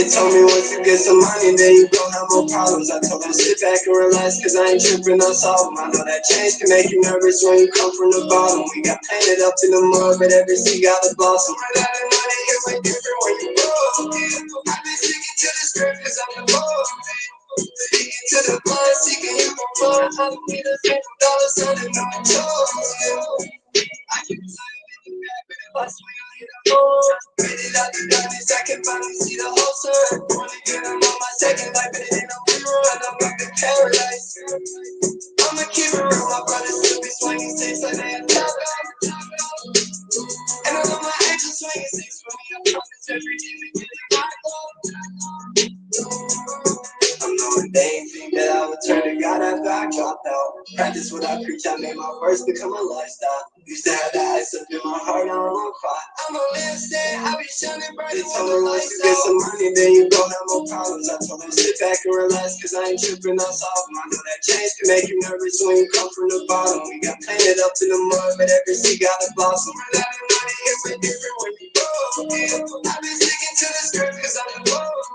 They told me once you get some money, then you gon' have more problems. I told them sit back and relax, cause I ain't tripping on solve 'em. I know that change can make you nervous when you come from the bottom. We got painted up in the mud, but every seed got a blossom. Run out of money, it went different when you broke. I've been sticking to the script cause I'm the boss. Speaking to the blind, seeking you for fun. I don't need a single dollar, sounding no choice. I keep saying but if I swing, I'll hit a hole. Faded out the darkness, I can finally see the whole sun. Only good, I'm on my second life, but it ain't no rerun. I'm up in paradise. I'ma keep it real, my brothers still be swinging six like they a top dog. And I know my angels swinging six for me. I promise every day we get it right. I'm knowing they ain't think that I would turn to God after I dropped out. Practice what I preach, I made my words become a lifestyle. Used to have the ice up in my heart, I don't want cry. I'm a lampstand, I be shining bright. They told me once you get some money, then you gon' have more problems. I told them sit back and relax, cause I ain't tripping on solve 'em. I know that change can make you nervous when you come from the bottom. We got painted up in the mud, but every seed got a blossom. Run out of money, it went different when you broke. I've been sticking to the script cause I'm the boss.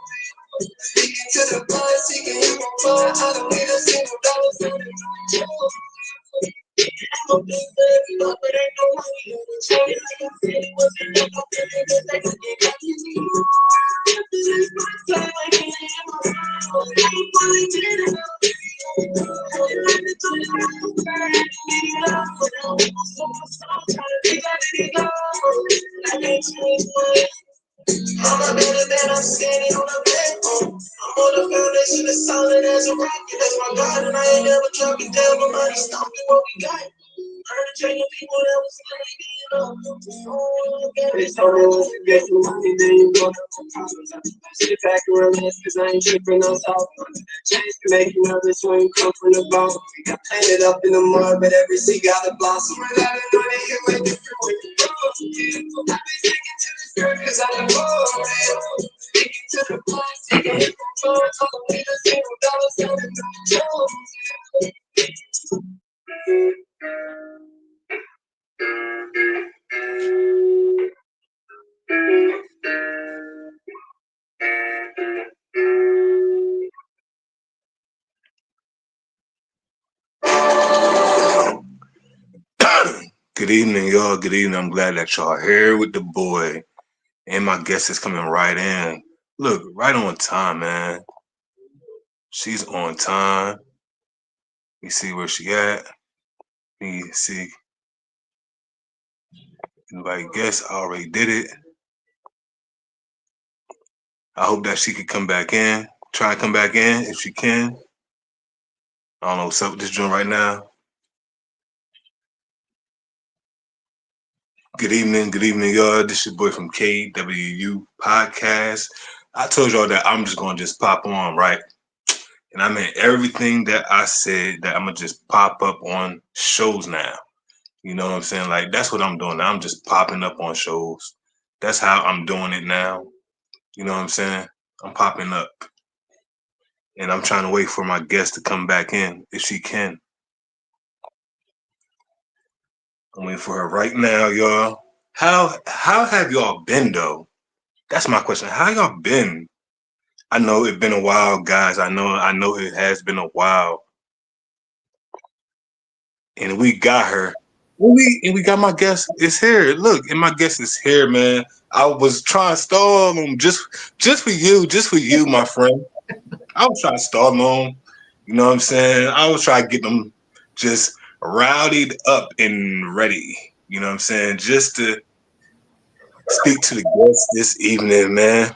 Speaking to the blind, seeking you for fun. I don't need a single dollar, sounding no joke. I'm a big baby, but ain't no money in the chain. Like I said, it wasn't enough. I'm feeling this, they could get back to me. This is my time, I can't hear my phone. I ain't falling to the ground. I'm ready to the ground. But I'm so trying to figure out any love. I can't change my I'm a better than I'm standing on a backbone. I'm on the foundation as solid as a rocket. That's my God, and I ain't never dropping down. My money stomping what we got. Heard a train of people that was slave. They told me once you get some money, then you gon' have some problems. I sit back and relax, cause I ain't tripping on solve. That change can make you nervous when you come from the bottom. We got painted up in the mud, but every seed got a blossom. Run out of money, it went different when you broke. I've been sticking to the script cause I'm the boss. Speaking to the blind, seeking you for fun. I don't need a single dollar, sounding no joke. Good evening, y'all. Good evening. I'm glad that y'all are here with the boy. And my guest is coming right in. Look, right on time, man. She's on time. You see where she at. You see. Anybody guess? I already did it. I hope that she could come back in. Try and come back in if she can. I don't know what's up with this joint right now. Good evening, y'all. This your boy from K.W.U podcast. I told y'all that I'm just gonna just pop on, right? And I mean everything that I said that I'm gonna just pop up on shows now. You know what I'm saying? Like that's what I'm doing now. I'm just popping up on shows. That's how I'm doing it now. You know what I'm saying? I'm popping up. And I'm trying to wait for my guest to come back in if she can. I'm waiting for her right now, y'all. How have y'all been though? That's my question. How y'all been? I know it's been a while, guys. I know it has been a while. And we got her. We got my guest is here. Look, and my guest is here, man. I was trying to stall him just for you, my friend. I was trying to stall him. You know what I'm saying? I was trying to get them just rowdied up and ready. You know what I'm saying? Just to speak to the guests this evening, man.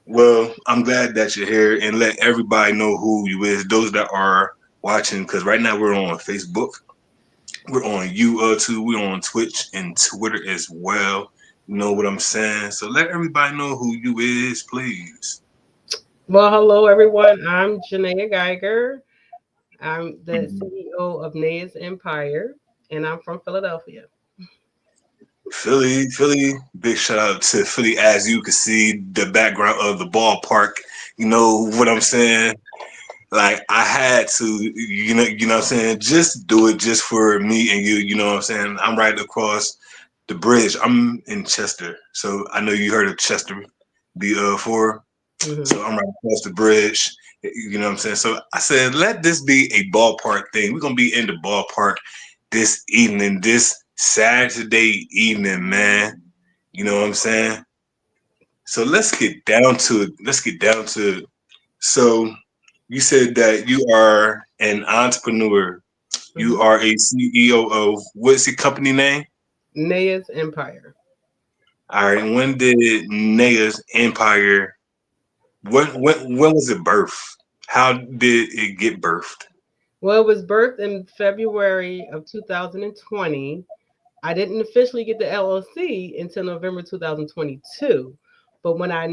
Well, I'm glad that you're here and let everybody know who you is. Those that are watching, because right now we're on Facebook. We're on YouTube, we're on Twitch and Twitter as well. You know what I'm saying? So let everybody know who you is, please. Well, hello everyone. I'm Janaea Geiger. I'm the CEO of Naya's Empire, and I'm from Philadelphia. Philly, big shout out to Philly. As you can see, the background of the ballpark. You know what I'm saying? Like I had to, you know what I'm saying? Just do it just for me and you. You know what I'm saying? I'm right across the bridge. I'm in Chester, so I know you heard of Chester before. Hmm. So I'm right across the bridge. You know what I'm saying? So I said, let this be a ballpark thing. We're gonna be in the ballpark this evening, this Saturday evening, man. You know what I'm saying? So let's get down to it. Let's get down to it. So you said that you are an entrepreneur. You Hmm. are a CEO of what's the company name? Naya's Empire. All right. And when did Naya's Empire? When was it birthed? How did it get birthed? Well, it was birthed in February of 2020. I didn't officially get the LLC until November 2022. But when I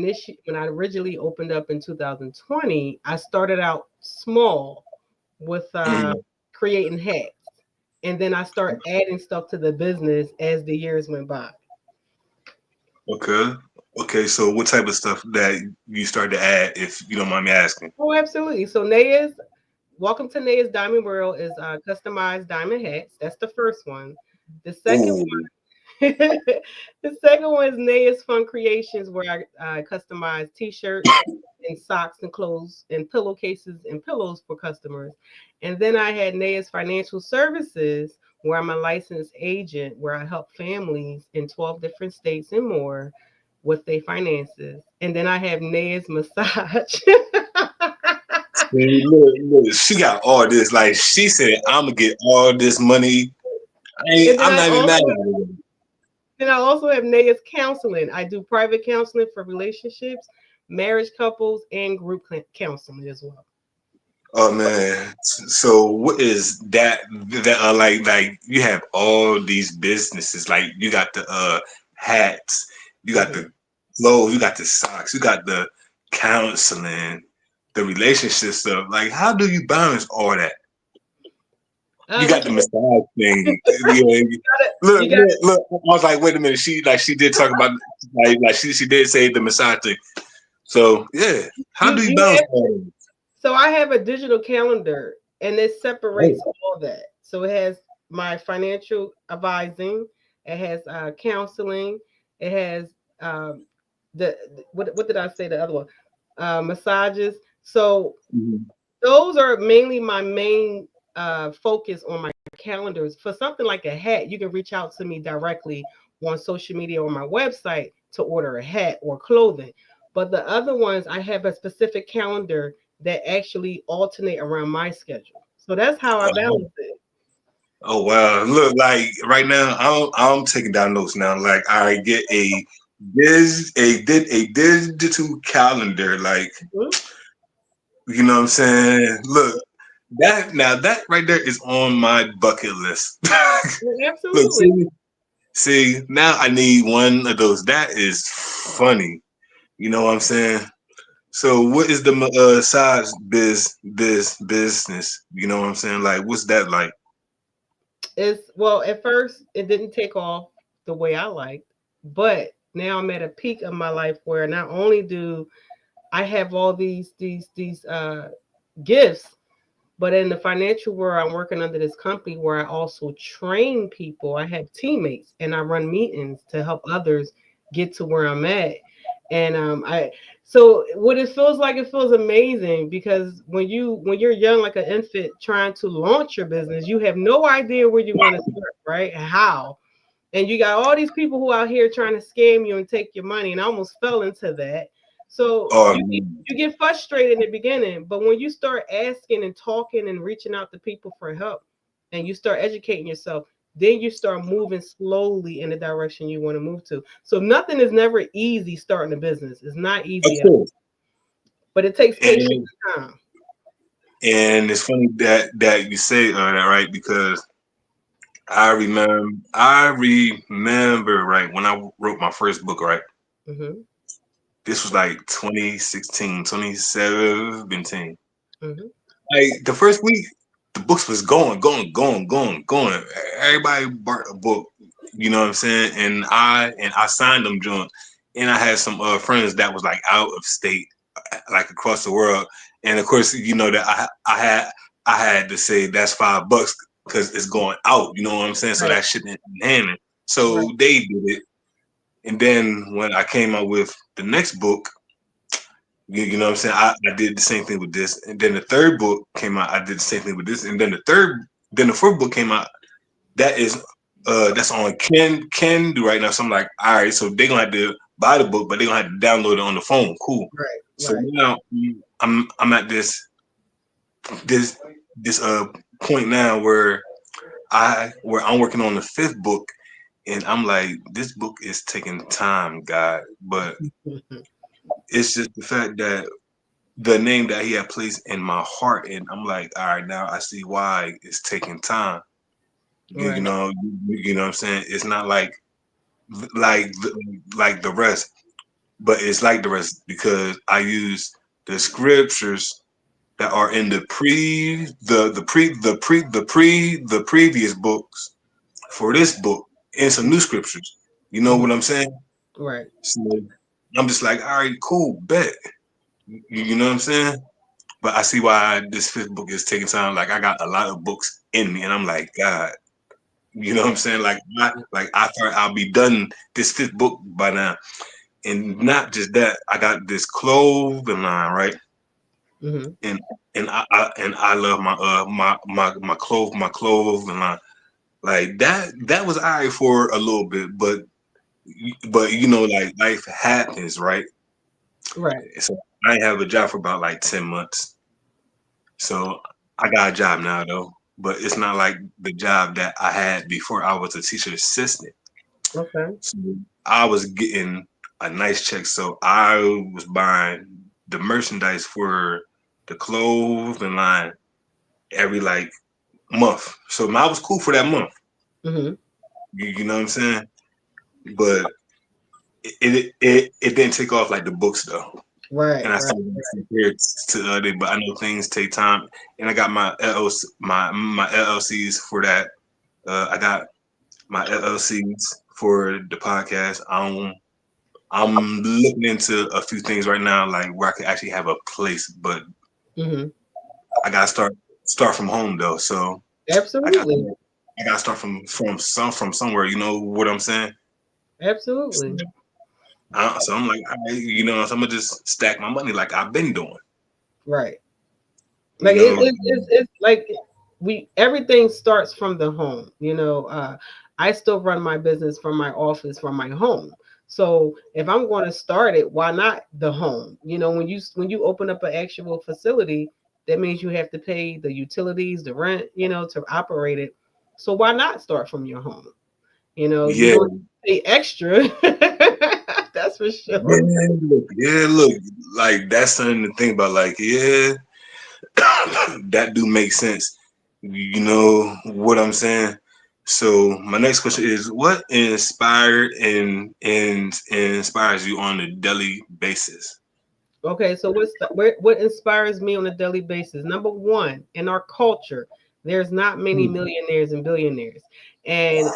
originally opened up in 2020, I started out small with Mm, creating hats, and then I start adding stuff to the business as the years went by. okay. Okay. So what type of stuff that you started to add, if you don't mind me asking? Oh, absolutely. So Naya's Welcome to Naya's Diamond World is customized diamond hats. That's the first one. The second Oh, The second one is Naya's Fun Creations, where I customize T-shirts and socks and clothes and pillowcases and pillows for customers. And then I had Naya's Financial Services, where I'm a licensed agent, where I help families in 12 different states and more with their finances. And then I have Naya's Massage. see, look, she got all this. Like she said, I'm gonna get all this money. and then I'm I not even also mad at it. Then I also have Naya's Counseling. I do private counseling for relationships, marriage couples, and group counseling as well. Oh man. So what is that? That like you have all these businesses. Like you got the hats, you got Mhm. the clothes, you got the socks, you got the counseling, the relationship stuff. Like how do you balance all that? You got Like the you, massage thing. gotta, Look, you got. look, look. I was like, wait a minute. She did talk about like she did say the massage thing. So yeah, how do you You balance have. all So I have a digital calendar, and it that? separates all that. So it has my financial advising, it has counseling, it has the what did I say? The other one, massages. So Mhm. those are mainly my main focus on my calendars. For something like a hat, you can reach out to me directly on social media or my website to order a hat or clothing. But the other ones, I have a specific calendar that actually alternate around my schedule. So that's how I Oh, balance it. oh, wow! Look, like right now, I'm taking down notes now. Like I get a digital calendar. Like Mhm. you know what I'm saying. Look, that right there is on my bucket list. Yeah, Look, absolutely. see, now I need one of those. That is funny. You know what I'm saying? So what is the size business? You know what I'm saying? Like what's that like? It's well, at first it didn't take off the way I liked, but now I'm at a peak of my life where not only do I have all these gifts, but in the financial world, I'm working under this company where I also train people. I have teammates and I run meetings to help others get to where I'm at. And I so what it feels amazing because when you're young like an infant trying to launch your business, you have no idea where you're going to start, right? And how. And you got all these people who out here trying to scam you and take your money, and I almost fell into that. So Um, you get frustrated in the beginning, but when you start asking and talking and reaching out to people for help, and you start educating yourself, then you start moving slowly in the direction you want to move to. So nothing is never easy starting a business. It's not of easy at all, course. but it takes patience And and time. it's funny that you say that right because I remember right when I wrote my first book right. Hmm. This was like 2016, 2017. Hmm. Like the first week, the books was going. Everybody bought a book. You know what I'm saying? And I signed them joints. And I had some friends that was like out of state, like across the world. And of course, you know that I had to say that's $5 because it's going out. You know what I'm saying? So Right, that shit in hand. right. So they did it. And then when I came out with the next book, You know what I'm saying? I did the same thing with this, and then the third book came out. I did the same thing with this, and then the fourth book came out. That is, that's on Kindle right now. So I'm like, all right, so they're gonna have to buy the book, but they're gonna have to download it on the phone. Cool. Right, So right. now I'm at this this point now where I'm working on the fifth book, and I'm like, this book is taking time, God, but it's just the fact that the name that he had placed in my heart, and I'm like, all right, now I see why it's taking time. You Right. know, you know what I'm saying? It's not like like the rest, but it's like the rest because I use the scriptures that are in the previous books for this book and some new scriptures. You know Mhm. what I'm saying? Right. So I'm just like, all right, cool, bet. You know what I'm saying? But I see why this fifth book is taking time. Like I got a lot of books in me, and I'm like, God, you know what I'm saying? Like I thought I'll be done this fifth book by now, and not just that, I got this clothing line, right? Hmm. And I love my clothing line. Like that was alright for a little bit, but you know, like life happens, right? Right. So I ain't have a job for about like 10 months. So I got a job now though, but it's not like the job that I had before I was a teacher assistant. Okay. So I was getting a nice check. So I was buying the merchandise for the clothing line every like month. So I was cool for that month. Hmm. You know what I'm saying? But it didn't take off like the books though. Right. And I Right. still compared to the other, but I know things take time. And I got my LLCs for that. I got my LLCs for the podcast. I'm looking into a few things right now, like where I could actually have a place, but Hmm. I gotta start from home though. So I got Absolutely. I gotta start from somewhere. You know what I'm saying? So, Absolutely. so I'm like, you know, so I'm gonna just stack my money like I've been doing. Right. You Like know, it's like we everything starts from the home. I still run my business from my office, from my home. So if I'm going to start it, why not the home? When you open up an actual facility, that means you have to pay the utilities, the rent, to operate it. So why not start from your home? You yeah, don't pay extra. That's for sure. yeah. Look, like that's something to think about. Like, yeah, that do make sense. You know what I'm saying? So my next question is, what inspires you on a daily basis? Okay, so what inspires me on a daily basis? Number one, in our culture, there's not many millionaires and billionaires. And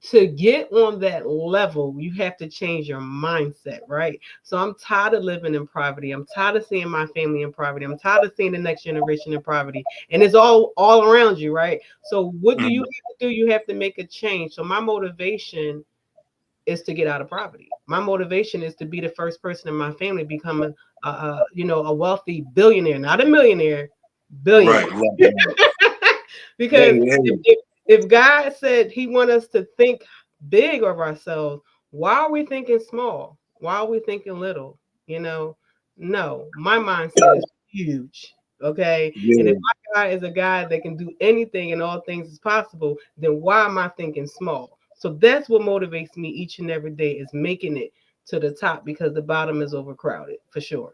to get on that level, you have to change your mindset, right? So I'm tired of living in poverty. I'm tired of seeing my family in poverty. I'm tired of seeing the next generation in poverty. And it's all around you, right? So what do you Mhm. have to do? You have to make a change. So my motivation is to get out of poverty. My motivation is to be the first person in my family become a wealthy billionaire, not a millionaire, Right, billionaire. right, right. Because Hey, if, hey. if if God said He want us to think big of ourselves, why are we thinking small? Why are we thinking little? No, my mindset is huge. Okay, and if Yeah, my God is a God that can do anything and all things is possible, then why am I thinking small? So that's what motivates me each and every day is making it to the top because the bottom is overcrowded for sure.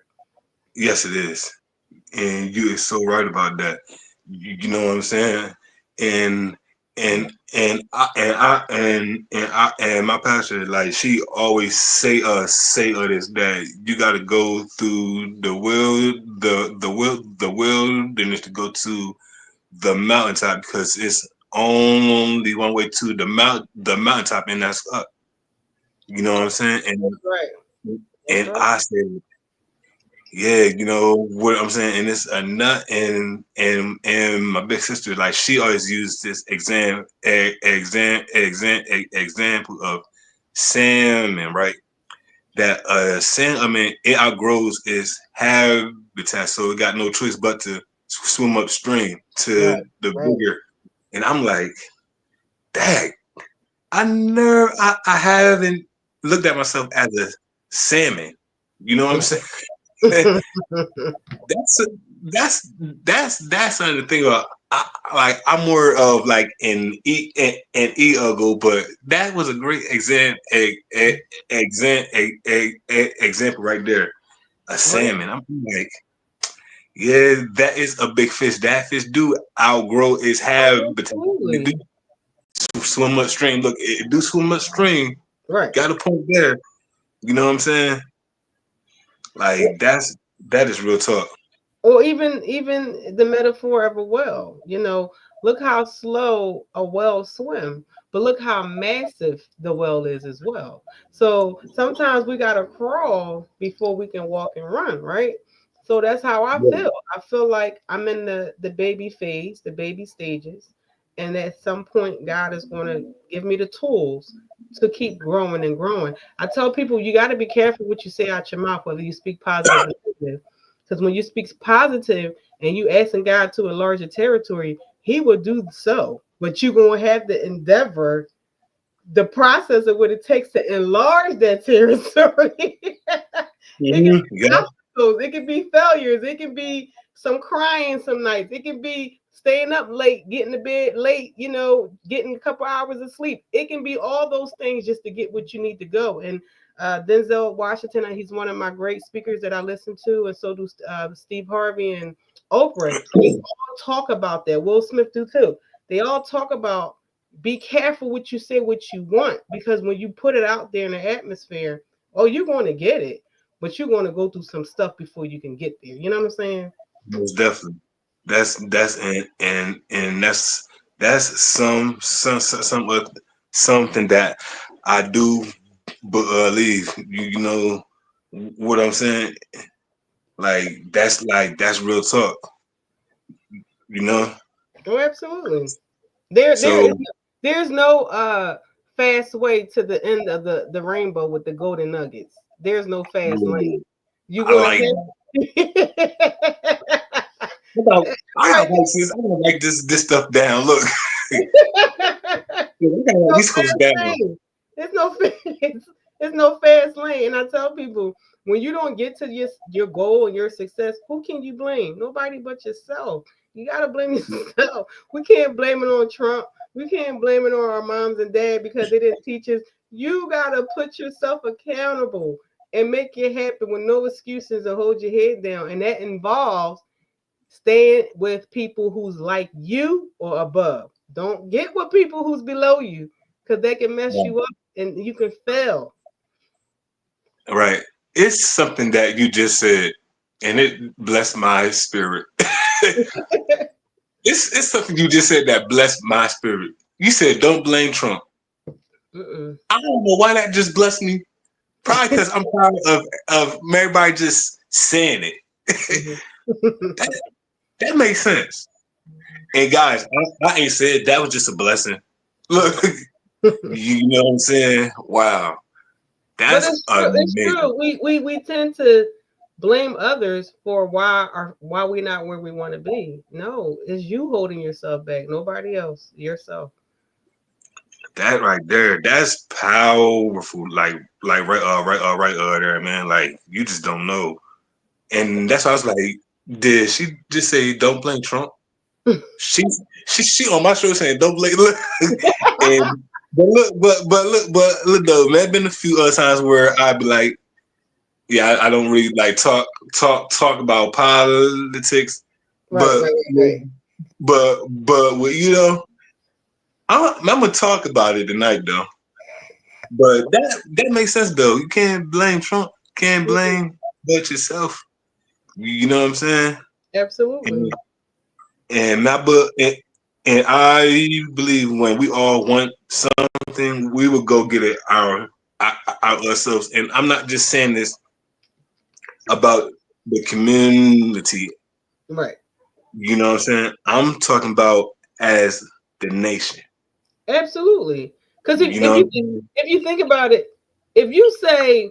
yes, it is, and you is so right about that. You know what I'm saying? And and my pastor, like she always say this that you got to go through the wilderness to go to the mountaintop because it's only one way to the mountaintop, and that's up. You know what I'm saying? That's right. That's And right. I said, yeah, you know what I'm saying, and it's a nut. And my big sister, like she always used this example of salmon, right? that sand. I mean, it outgrows its habitat, so it got no choice but to swim upstream Right. to the Right. bigger. And I'm like, dang, I haven't looked at myself as a salmon. You know what I'm saying? That's a, that's something to think about. Like I'm more of like an ego, but that was a great example right there. A Right. salmon. I'm like, yeah, that is a big fish. That fish do outgrow its Oh, habitat. It do absolutely. swim upstream. Look, it do swim upstream. Right. Got a point there. You know what I'm saying? Like that is real talk. Or even the metaphor of a well. Look how slow a well swim, but look how massive the well is as well. So sometimes we gotta crawl before we can walk and run, right? So that's how I feel. I feel like I'm in the baby phase, the baby stages, and at some point God is going to give me the tools to keep growing and growing. I tell people you got to be careful what you say out your mouth, whether you speak positive or negative, because when you speak positive and you asking God to enlarge your territory, He will do so. But you're gonna have to endeavor the process of what it takes to enlarge that territory. It can Mm-hmm. be Yeah. obstacles, it can be failures, it can be some crying some nights, it can be staying up late, getting to bed late, getting a couple hours of sleep. It can be all those things just to get what you need to go. And Denzel Washington, he's one of my great speakers that I listen to, and so do Steve Harvey and Oprah. They all talk about that. Will Smith do too. They all talk about be careful what you say, what you want, because when you put it out there in the atmosphere, oh, you're going to get it, but you're going to go through some stuff before you can get there. You know what I'm saying? Most definitely. That's and that's something that I do believe. You know what I'm saying? That's real talk. You know. Oh, absolutely. There is So there's no fast way to the end of the rainbow with the golden nuggets. There's no fast lane. yeah, You're I gonna like. have I gotta right. write this. I gotta write this stuff down. Look, yeah, I gotta write No these codes fast down. lane. There's no there's no fast lane. And I tell people, when you don't get to your goal and your success, who can you blame? Nobody but yourself. You gotta blame yourself. We can't blame it on Trump. We can't blame it on our moms and dad because they didn't teach us. You gotta put yourself accountable and make it happen with no excuses and hold your head down. And that involves staying with people who's like you or above. Don't get with people who's below you because they can mess you up and you can fail. Right. It's something that you just said, and it blessed my spirit. It's something you just said that blessed my spirit. You said, "Don't blame Trump." Mm-mm. I don't know why that just blessed me. Probably because I'm tired of everybody just saying it. Mhm. that, that makes sense. And guys, I ain't said that was just a blessing. Look, you know what I'm saying? Wow, But that's it's true. It's amazing. true. We tend to blame others for why we're not where we want to be. No, it's you holding yourself back. Nobody else. Yourself. That right there, that's powerful. Like right there, man. Like you just don't know. And that's why I was like, did she just say don't blame Trump? She she on my show saying don't blame look and but look though, man, been a few other times where I'd be like, yeah, I don't really like talk about politics, Right. Right. but Right. but you know, I'm gonna talk about it tonight though. But that makes sense though. You can't blame Trump. Can't Right. blame but yourself. You know what I'm saying? And Absolutely. and not but and I believe when we all want something, we will go get it ourselves. And I'm not just saying this about the community. Right. You know what I'm saying? I'm talking about as the nation. Absolutely. Because You know what I'm saying? if you think about it, if you say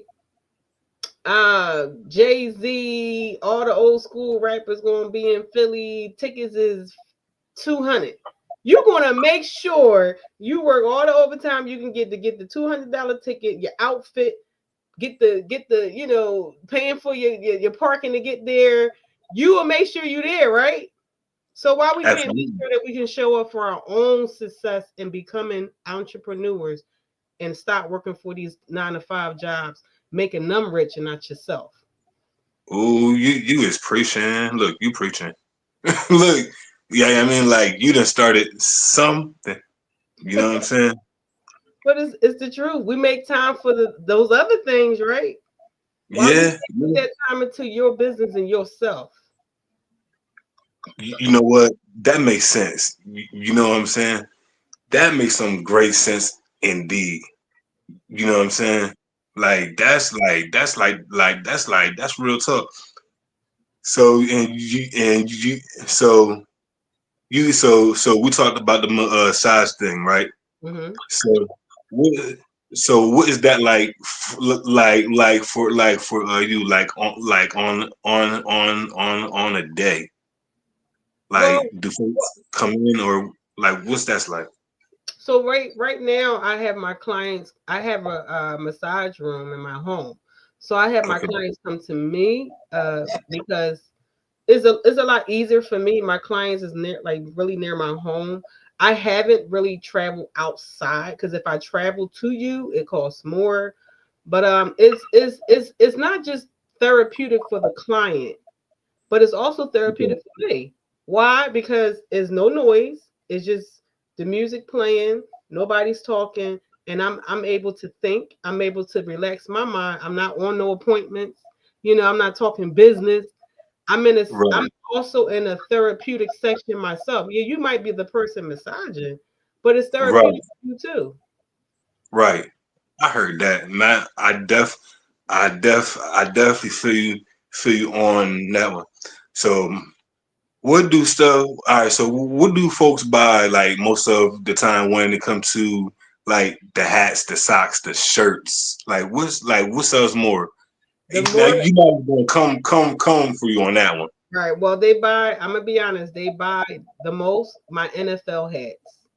Jay-Z, all the old school rappers gonna be in Philly. Tickets is 200. You're gonna make sure you work all the overtime you can get the $200 ticket, your outfit, get the paying for your parking to get there. You will make sure you're there, right? So why we can't make Absolutely. sure that we can show up for our own success and becoming entrepreneurs and stop working for these 9 to 5 jobs, making them rich and not yourself. Ooh, you is preaching. Look, you preaching. Look, yeah, I mean, like you done started something. You know what I'm saying? But it's the truth. We make time for those other things, right? Why we Yeah. can't put that time into your business and yourself? You know what? That makes sense. You know what I'm saying? That makes some great sense indeed. You know what I'm saying? That's real talk. So so so we talked about the size thing, right? Hmm. So what what is that like for you on a day? Well, Like do folks come in or like what's that's like? so right now I have my clients. I have a massage room in my home, so I have my Okay. clients come to me because it's a lot easier for me. My clients is near, like really near my home. I haven't really traveled outside because if I travel to you, it costs more. But it's not just therapeutic for the client, but it's also Okay. therapeutic for me. Why? Because it's no noise. It's just the music playing. Nobody's talking, and I'm able to think. I'm able to relax my mind. I'm not on no appointments. I'm not talking business. I'm Right. also in a therapeutic section myself. Yeah, you might be the person massaging, but it's therapeutic Right. for you too. Right. I heard that. Man, I definitely feel you on that one. So what do stuff all right, so what do folks buy like most of the time when it comes to like the hats, the socks, the shirts? Like what sells more? The Now more you know gonna come for you on that one. right, well, they buy. I'm gonna be honest. They buy the most my NFL hats.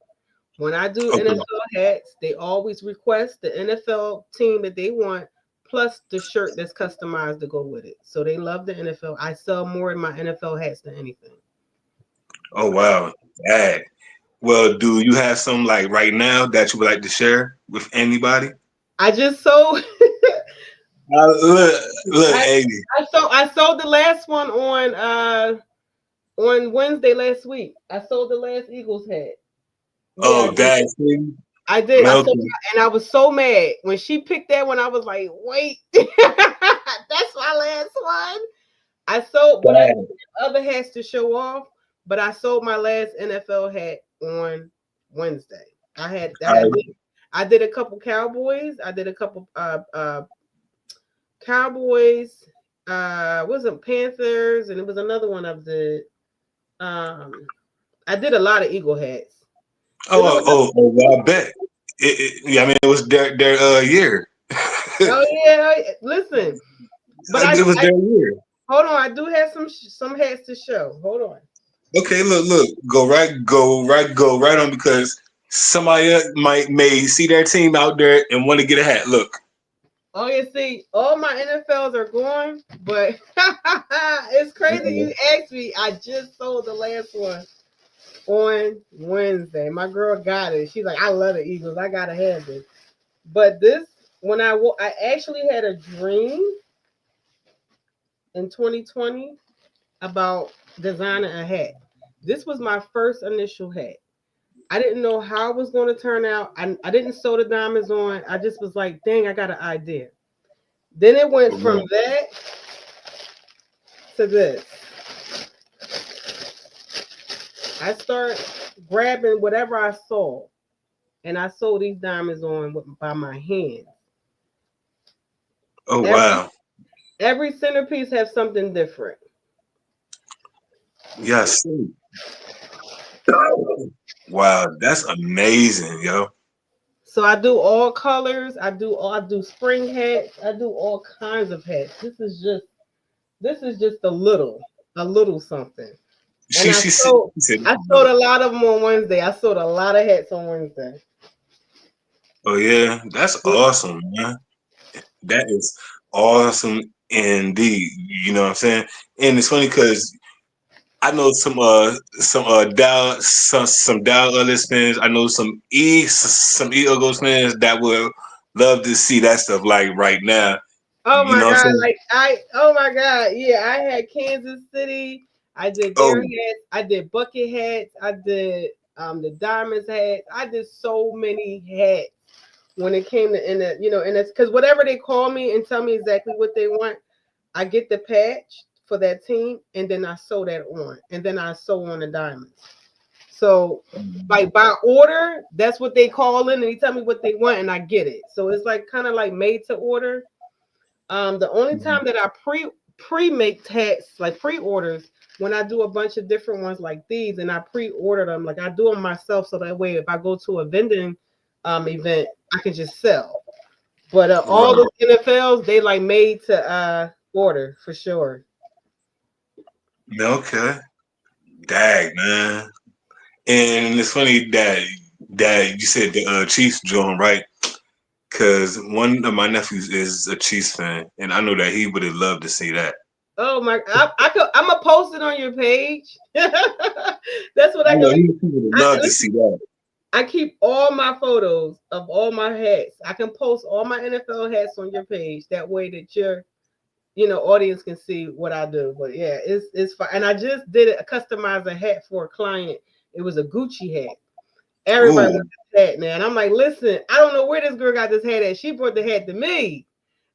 When I do Okay. NFL hats, they always request the NFL team that they want, plus the shirt that's customized to go with it. So they love the NFL. I sell more in my NFL hats than anything. Oh wow. Dang. Well, do you have some like right now that you would like to share with anybody? I just sold. Look, look, I, Amy. I sold the last one on Wednesday last week. I sold the last Eagles hat. Yeah, I Oh, did. dang. I did. I sold, Okay. and I was so mad when she picked that one. I was like, "Wait, that's my last one." I sold, but I did Dang. other hats to show off. But I sold my last NFL hat on Wednesday. All right. I did a couple Cowboys. I did a couple Cowboys. Wasn't Panthers, and it was another one of the. Um, I did a lot of Eagle hats. Oh, You know what? well, I bet. Yeah, I mean, it was their year. Oh yeah, listen. But It was I their year. hold on. I do have some hats to show. Hold on. Okay, look, go right on because somebody may see their team out there and want to get a hat. Look. Oh, you see, all my NFLs are gone, but it's crazy you asked me. I just sold the last one on Wednesday. My girl got it. She's like, I love the Eagles. I gotta have this. But this, when I actually had a dream in 2020 about designing a hat. This was my first initial hat. I didn't know how it was going to turn out. I didn't sew the diamonds on. I just was like, dang, I got an idea. Then it went from that to this. I start grabbing whatever I saw, and I sew these diamonds on by my hand. Oh Every wow. every centerpiece has something different. Yes. Wow, that's amazing, yo. So I do all colors. I do spring hats. I do all kinds of hats. This is just a little something. And She said, I sold a lot of them on Wednesday. I sold a lot of hats on Wednesday. "Oh yeah, that's awesome, man. That is awesome indeed." You know what I'm saying? And it's funny because I know some Dow Ellis fans. I know some Eagles fans that would love to see that stuff like right now. Oh You my know what I'm god! saying? Oh my god! Yeah, I had Kansas City. I did Oh, their hats. I did bucket hats. I did the diamonds hats. I did so many hats when it came to and it's because whatever they call me and tell me exactly what they want, I get the patch for that team and then I sew that on and then I sew on the diamonds. So like by order, that's what they call in and they tell me what they want and I get it. So it's like kind of like made to order. The only time that I pre make hats like pre orders when I do a bunch of different ones like these and I pre order them like I do them myself so that way if I go to a vending event I can just sell. But all right. the NFLs they like made to order for sure. Okay. Dag, man. And it's funny that you said the Chiefs joint, right? Because one of my nephews is a Chiefs fan, and I know that he would have loved to see that. Oh my! I'm gonna post it on your page. That's what I I know can. he would have loved to Listen, see that. I keep all my photos of all my hats. I can post all my NFL hats on your page. That way that your audience can see what I do. But yeah, it's fine. And I just did it. Customize a hat for a client. It was a Gucci hat. Everybody Ooh, wants this hat now. And I'm like, listen, I don't know where this girl got this hat at. She brought the hat to me.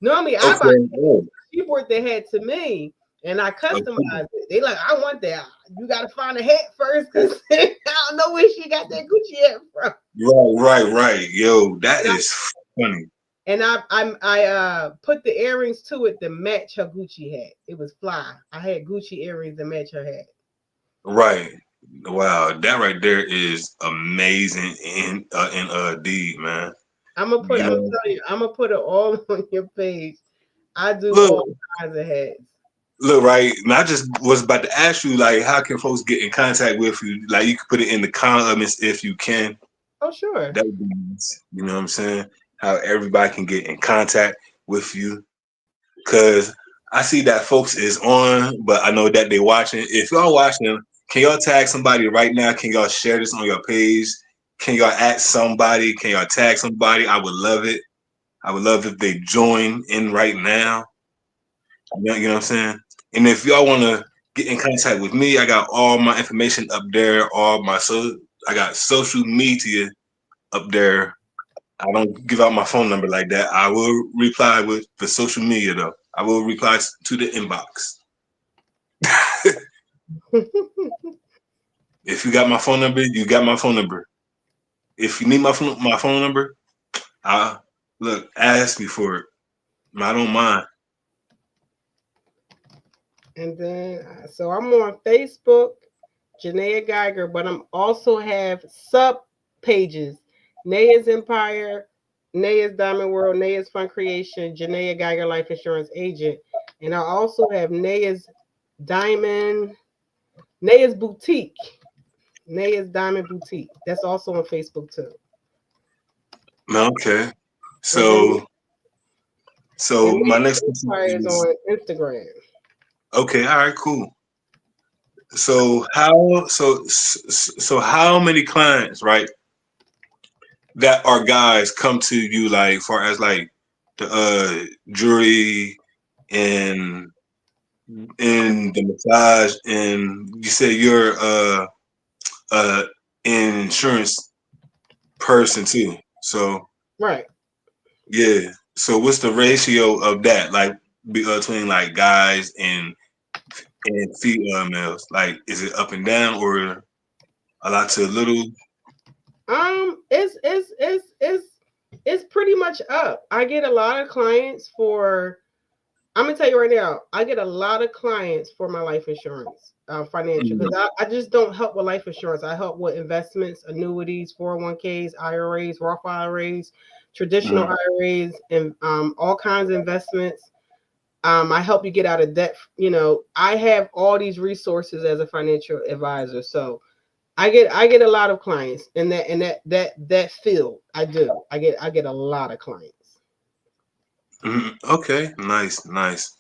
Normally I buy. okay. Oh, She brought the hat to me and I okay. customized it. They like, I want that. You gotta find a hat first because I don't know where she got that Gucci hat from. Right. Yo, that And I is funny. and I put the earrings to it to match her Gucci hat. It was fly. I had Gucci earrings to match her hat. Right. Wow, that right there is amazing in deed, man. You I'm know, telling you, I'm gonna put it all on your page. I do look, all kinds of hats. look, right. And I just was about to ask you, like, how can folks get in contact with you? Like, you can put it in the comments if you can. Oh sure. That would be nice. You know what I'm saying? How everybody can get in contact with you. Cause I see that folks is on, but I know that they watching. If y'all watching, can y'all tag somebody right now? Can y'all share this on your page? Can y'all add somebody? Can y'all tag somebody? I would love it. I would love if they join in right now. You know what I'm saying? And if y'all want to get in contact with me, I got all my information up there. I got social media up there. I don't give out my phone number like that. I will reply with the social media though. I will reply to the inbox. If you got my phone number, you got my phone number. If you need my phone number, I look ask me for it. I don't mind. And then so I'm on Facebook, Janaea Geiger, but I'm also have sub pages. Naya's Empire, Naya's Diamond World, Naya's Fund Creation, Janaea Geiger Life Insurance Agent. And I also have Naya's Diamond, Naya's Boutique, Naya's Diamond Boutique. That's also on Facebook too. Okay. And then So my Naya's next question Empire is is on Instagram. okay. All right. Cool. So how many clients, right, that are guys come to you like far as like the jewelry and the massage and you say you're uh insurance person too. So Right. yeah. So what's the ratio of that like between like guys and females? Like is it up and down or a lot to a little? It's pretty much up. I get a lot of clients for I'm gonna tell you right now, I get a lot of clients for my life insurance, financial, because Mm, I just don't help with life insurance. I help with investments, annuities, 401ks, IRAs, Roth IRAs, traditional mm, IRAs, and all kinds of investments. I help you get out of debt. I have all these resources as a financial advisor. So I get a lot of clients in that field. I do. I get a lot of clients. okay, nice, nice.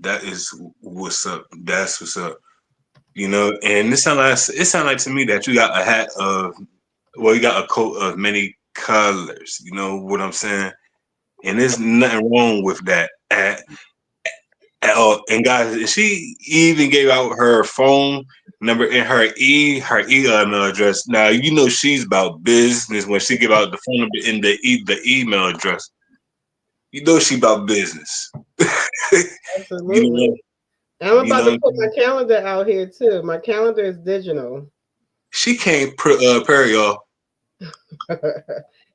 That is what's up. That's what's up. You know, and it sound like to me that you got a hat of, well, you got a coat of many colors. You know what I'm saying? And there's nothing wrong with that at all. And guys, she even gave out her phone number and her email address. Now you know she's about business when she give out the phone number in the email address. You know she about business. You Absolutely. know, And I'm you about to know. put my calendar out here too. My calendar is digital. She can't prepare y'all.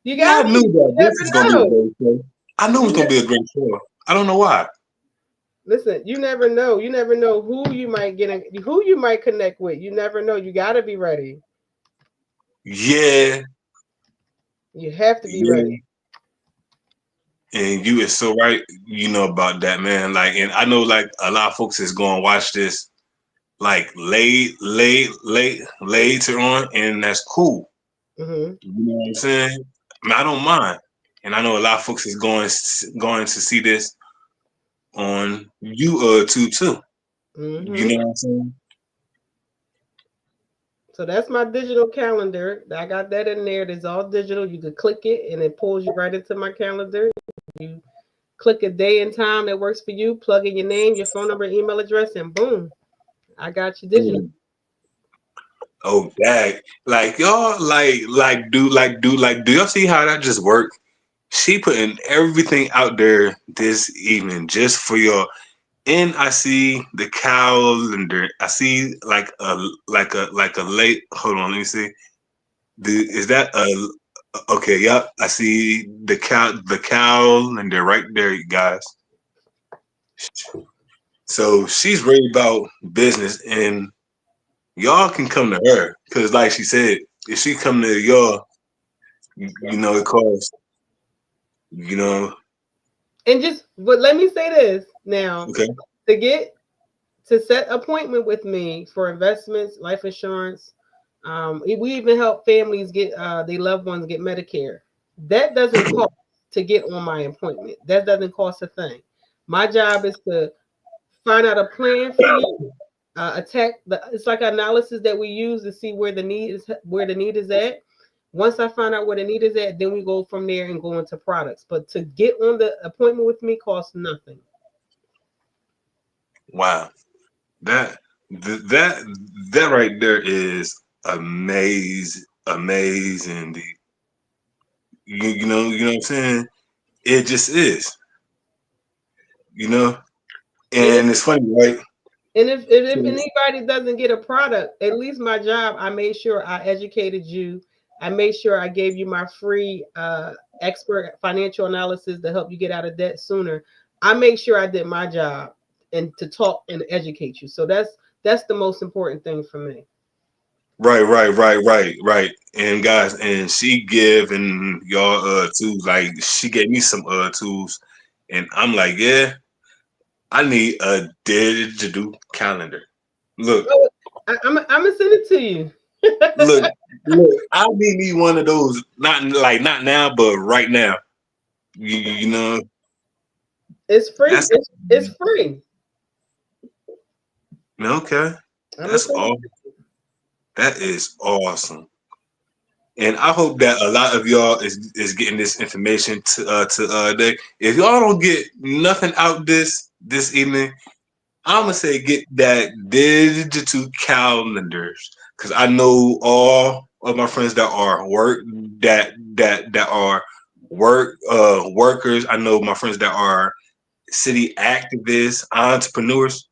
You Yeah, I got knew to. that You this was gonna never be a know. great show. I knew it was You gonna ne- be a great show. I don't know why. Listen. You never know. You never know who you might who you might connect with. You never know. You got to be ready. Yeah, You have to be yeah. ready. And you is so right, you know about that, man. Like, and I know like a lot of folks is gonna watch this like later on, and that's cool. Hmm. You know what I'm saying? I mean, I don't mind. And I know a lot of folks is going to see this on YouTube too. You Hmm. know what I'm saying? So that's my digital calendar. I got that in there. It's all digital. You can click it and it pulls you right into my calendar. You click a day and time that works for you, plug in your name, your phone number, email address, and boom, I got you digital. Oh, dang. Like y'all do y'all see how that just worked? She putting everything out there this evening just for y'all. And I see the calendar. I see like a late, hold on, let me see. Is that a okay, yep. I see the calendar right there, you guys. So she's ready about business, and y'all can come to her. Cause like she said, if she come to y'all, you know, it costs, you know, And but let me say this now, okay. to get to set appointment with me for investments, life insurance. We even help families get their loved ones get Medicare. That doesn't cost to get on my appointment. That doesn't cost a thing. My job is to find out a plan for you. Attack the It's like analysis that we use to see where the need is at. Once I find out where the need is at, then we go from there and go into products. But to get on the appointment with me costs nothing. Wow. That that that right there is amazing. You know what I'm saying? It just is, you know. And And it's funny, right? if anybody doesn't get a product, at least my job, I made sure I educated you. I made sure I gave you my free expert financial analysis to help you get out of debt sooner. I make sure I did my job and to talk and educate you. So that's the most important thing for me. Right. And guys, and she give and y'all tools. Like she gave me some tools, and I'm like, yeah, I need a digital calendar. Look, Oh, I'm gonna send it to you. look, look. I need me one of those. Not now, but right now. You know, It's free. that's It's free. okay. I'm gonna That's send it. all. That is awesome. And I hope that a lot of y'all is getting this information to day. If y'all don't get nothing out this evening, I'm gonna say get that digital calendars because I know all of my friends that are that are workers. I know my friends that are city activists, entrepreneurs.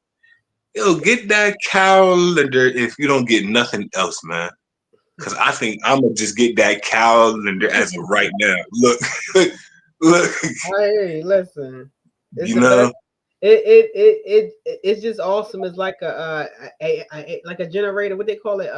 Yo, get that calendar if you don't get nothing else, man. Cause I think I'm gonna just get that calendar as of right now. Look, look, Hey, listen, it's you the best. know. It's just awesome. It's like like a generator. What they call it?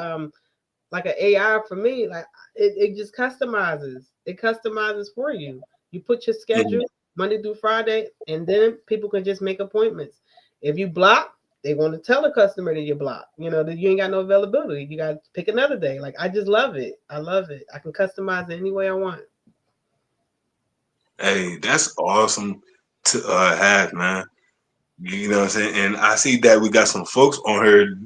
Like an AI for me. Like it just customizes. It customizes for you. You put your Mhm. schedule Monday through Friday, and then people can just make appointments. If you block, they want to tell the customer that you block. You know that you ain't got no availability. You got to pick another day. Like I just love it. I love it. I can customize it any way I want. Hey, that's awesome to have, man. You know what I'm saying? And I see that we got some folks on here.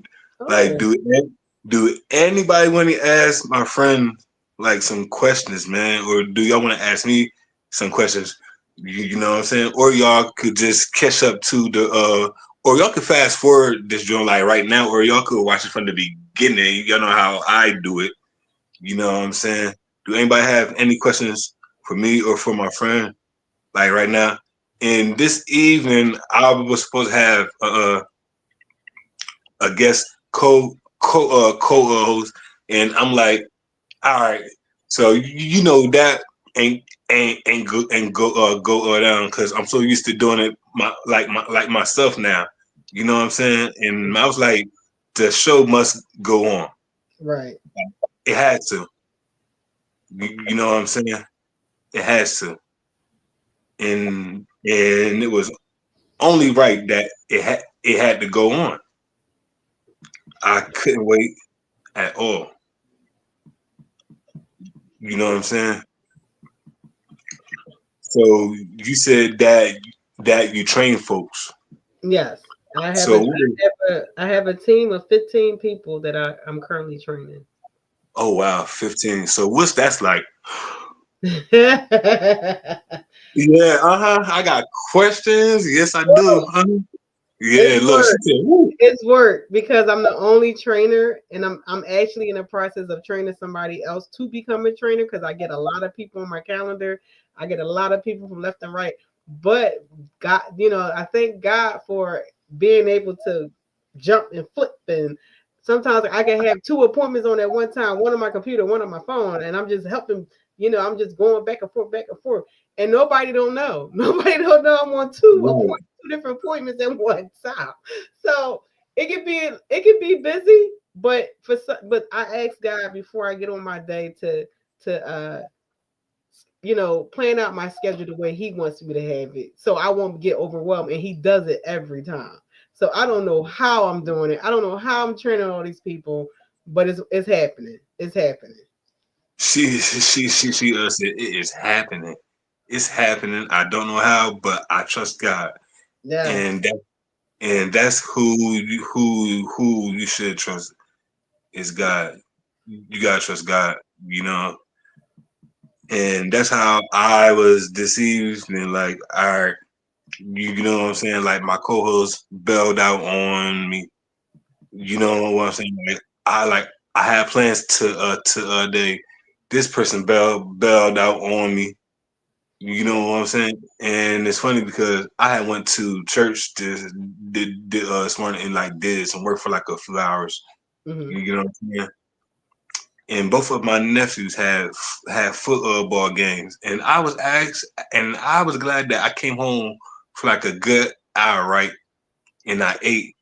Like, Oh, do anybody want to ask my friend like some questions, man? Or do y'all want to ask me some questions? You know what I'm saying? Or y'all could just catch up to the or y'all could fast forward this joint like right now, or y'all could watch it from the beginning. Y'all know how I do it. You know what I'm saying? Do anybody have any questions for me or for my friend? Like right now. And this evening, I was supposed to have a guest co-host, and I'm like, all right, so you know that ain't go down because I'm so used to doing it like myself now. You know what I'm saying? And I was like, the show must go on. right. It had to. You know what I'm saying? It has to. And it was only right that it had to go on. I couldn't wait at all. You know what I'm saying? So you said that you train folks. Yes, I have So I have a team of 15 people that I'm currently training. oh wow, 15. So what's that's like? Yeah, I got questions. Yes, I do. Woo! Yeah, It's look, she work. said, woo. It's work because I'm the only trainer, and I'm actually in the process of training somebody else to become a trainer because I get a lot of people on my calendar. I get a lot of people from left and right. But God, I thank God for being able to jump and flip, and sometimes I can have two appointments on at one time, one on my computer, one on my phone, and I'm just helping. I'm just going back and forth, and nobody don't know. Nobody don't know I'm on Right. two different appointments at one time. So it can be busy, but but I ask God before I get on my day to plan out my schedule the way He wants me to have it, so I won't get overwhelmed. And He does it every time. So I don't know how I'm doing it. I don't know how I'm training all these people, but it's happening. It's happening. She said it is happening. It's happening. I don't know how, but I trust God, Yes. and that's who you should trust is God. You gotta trust God. You know, and that's how I was deceived and like, all right, you know what I'm saying? Like my co-host bailed out on me. You know what I'm saying? Like I had plans to they this person bailed out on me. You know what I'm saying? And it's funny because I had went to church this morning and like did some work for like a few hours. Hmm. You know what I'm saying? And both of my nephews had football games, and I was glad that I came home for like a good hour, right? And I ate.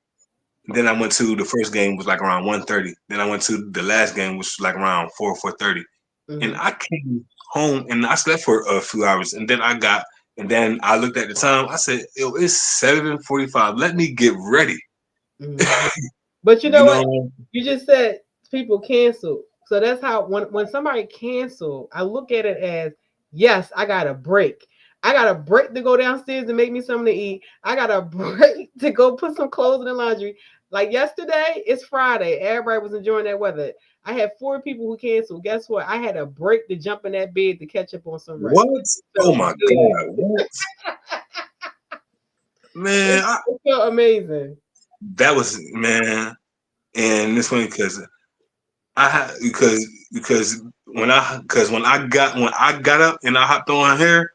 Then I went to the first game was like around 1:30. Then I went to the last game, which was like around 4:30. And Hmm. I came home and I slept for a few hours, and then I looked at the time. I said, "Yo, it's 7:45. Let me get ready." Hmm. But you You know what? know, You just said people cancel. So that's how when somebody cancel, I look at it as yes, I got a break. I got a break to go downstairs and make me something to eat. I got a break to go put some clothes in the laundry. Like yesterday, it's Friday. Everybody was enjoying that weather. I had four people who canceled. Guess what? I had a break to jump in that bed to catch up on some rest. what? It Oh felt my good. God, what? Man, It felt amazing. that was man, and it's funny because I had when I got up and I hopped on here,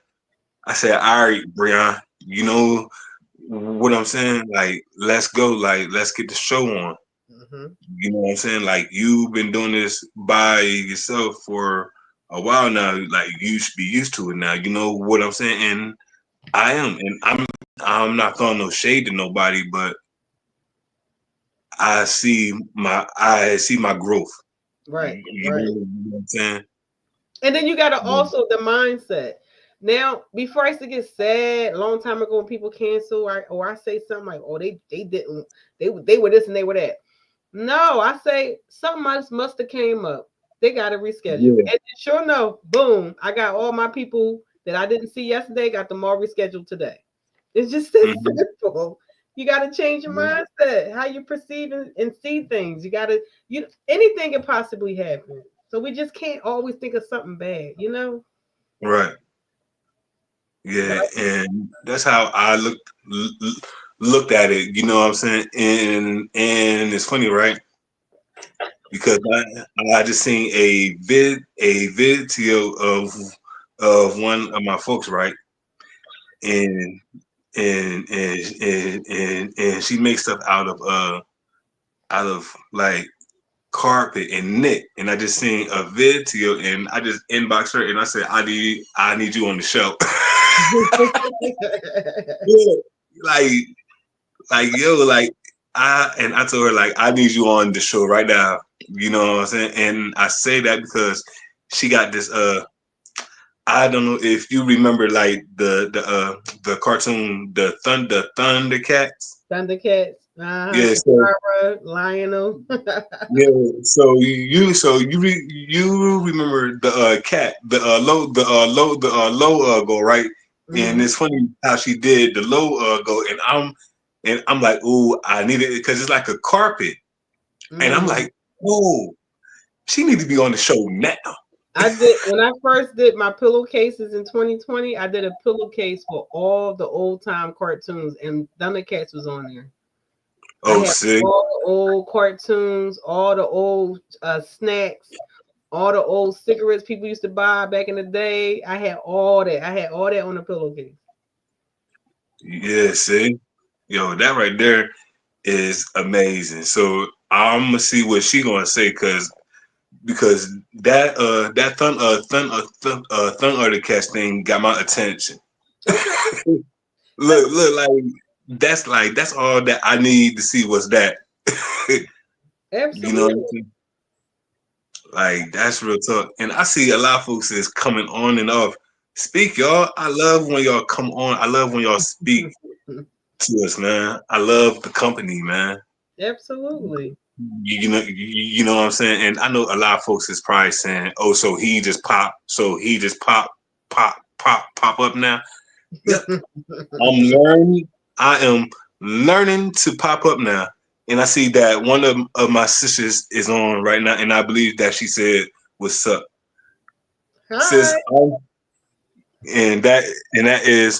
I said, "All right, Brian, you know what I'm saying? Like, let's go. Like, let's get the show on. Hmm. You know what I'm saying? Like, you've been doing this by yourself for a while now. Like, you should be used to it now. You know what I'm saying? And I am, and I'm I'm not throwing no shade to nobody, but I see my growth. Right, You right. know what I'm saying? And then you gotta Yeah. also the mindset. Now, before I used to get sad a long time ago when people cancel or I say something like, "Oh, they didn't they were this and they were that." No, I say something must have came up. They got to reschedule. Yeah. And then sure enough, boom, I got all my people that I didn't see yesterday, got them all rescheduled today. It's just this Mhm. simple. You got to change your Yeah. mindset, how you perceive and see things. You got to, anything can possibly happen. So we just can't always think of something bad, you know? Right. But Yeah, and that's how I looked at it. You know what I'm saying? And it's funny, right? Because I just seen a video of one of my folks, right? And and she makes stuff out of like carpet and knit. And I just seen a video and I just inboxed her and I said, I need you on the show. Yeah, like yo, like I told her like I need you on the show right now. You know what I'm saying? And I say that because she got this I don't know if you remember like the cartoon the Thundercats. Thundercats, Yeah, so Katara, Lionel. yeah, you remember the cat the low go right, and Mhm, it's funny how she did the low go, and I'm like, ooh, I need it because it's like a carpet, and I'm mm. like, oh, she need to be on the show now. I did when I first did my pillowcases in 2020. I did a pillowcase for all the old time cartoons, and Thundercats was on there. I Oh, have see, all the old cartoons, all the old snacks, all the old cigarettes people used to buy back in the day. I had all that. I had all that on the pillowcase. yeah, see, yo, that right there is amazing. So I'm gonna see what she gonna say because that thun other cast thing got my attention. Okay, Look, like that's all that I need to see was that. You know what I'm absolutely. saying? Like that's real talk. And I see a lot of folks is coming on and off. Speak, y'all. I love when y'all come on. I love when y'all speak to us, man. I love the company, man. Absolutely. You know what I'm saying? And I know a lot of folks is probably saying, "Oh, so he just pop up now." Yep, I'm learning. I am learning to pop up now, and I see that one of my sisters is on right now, and I believe that she said, "What's up, sis?" Hi. And that is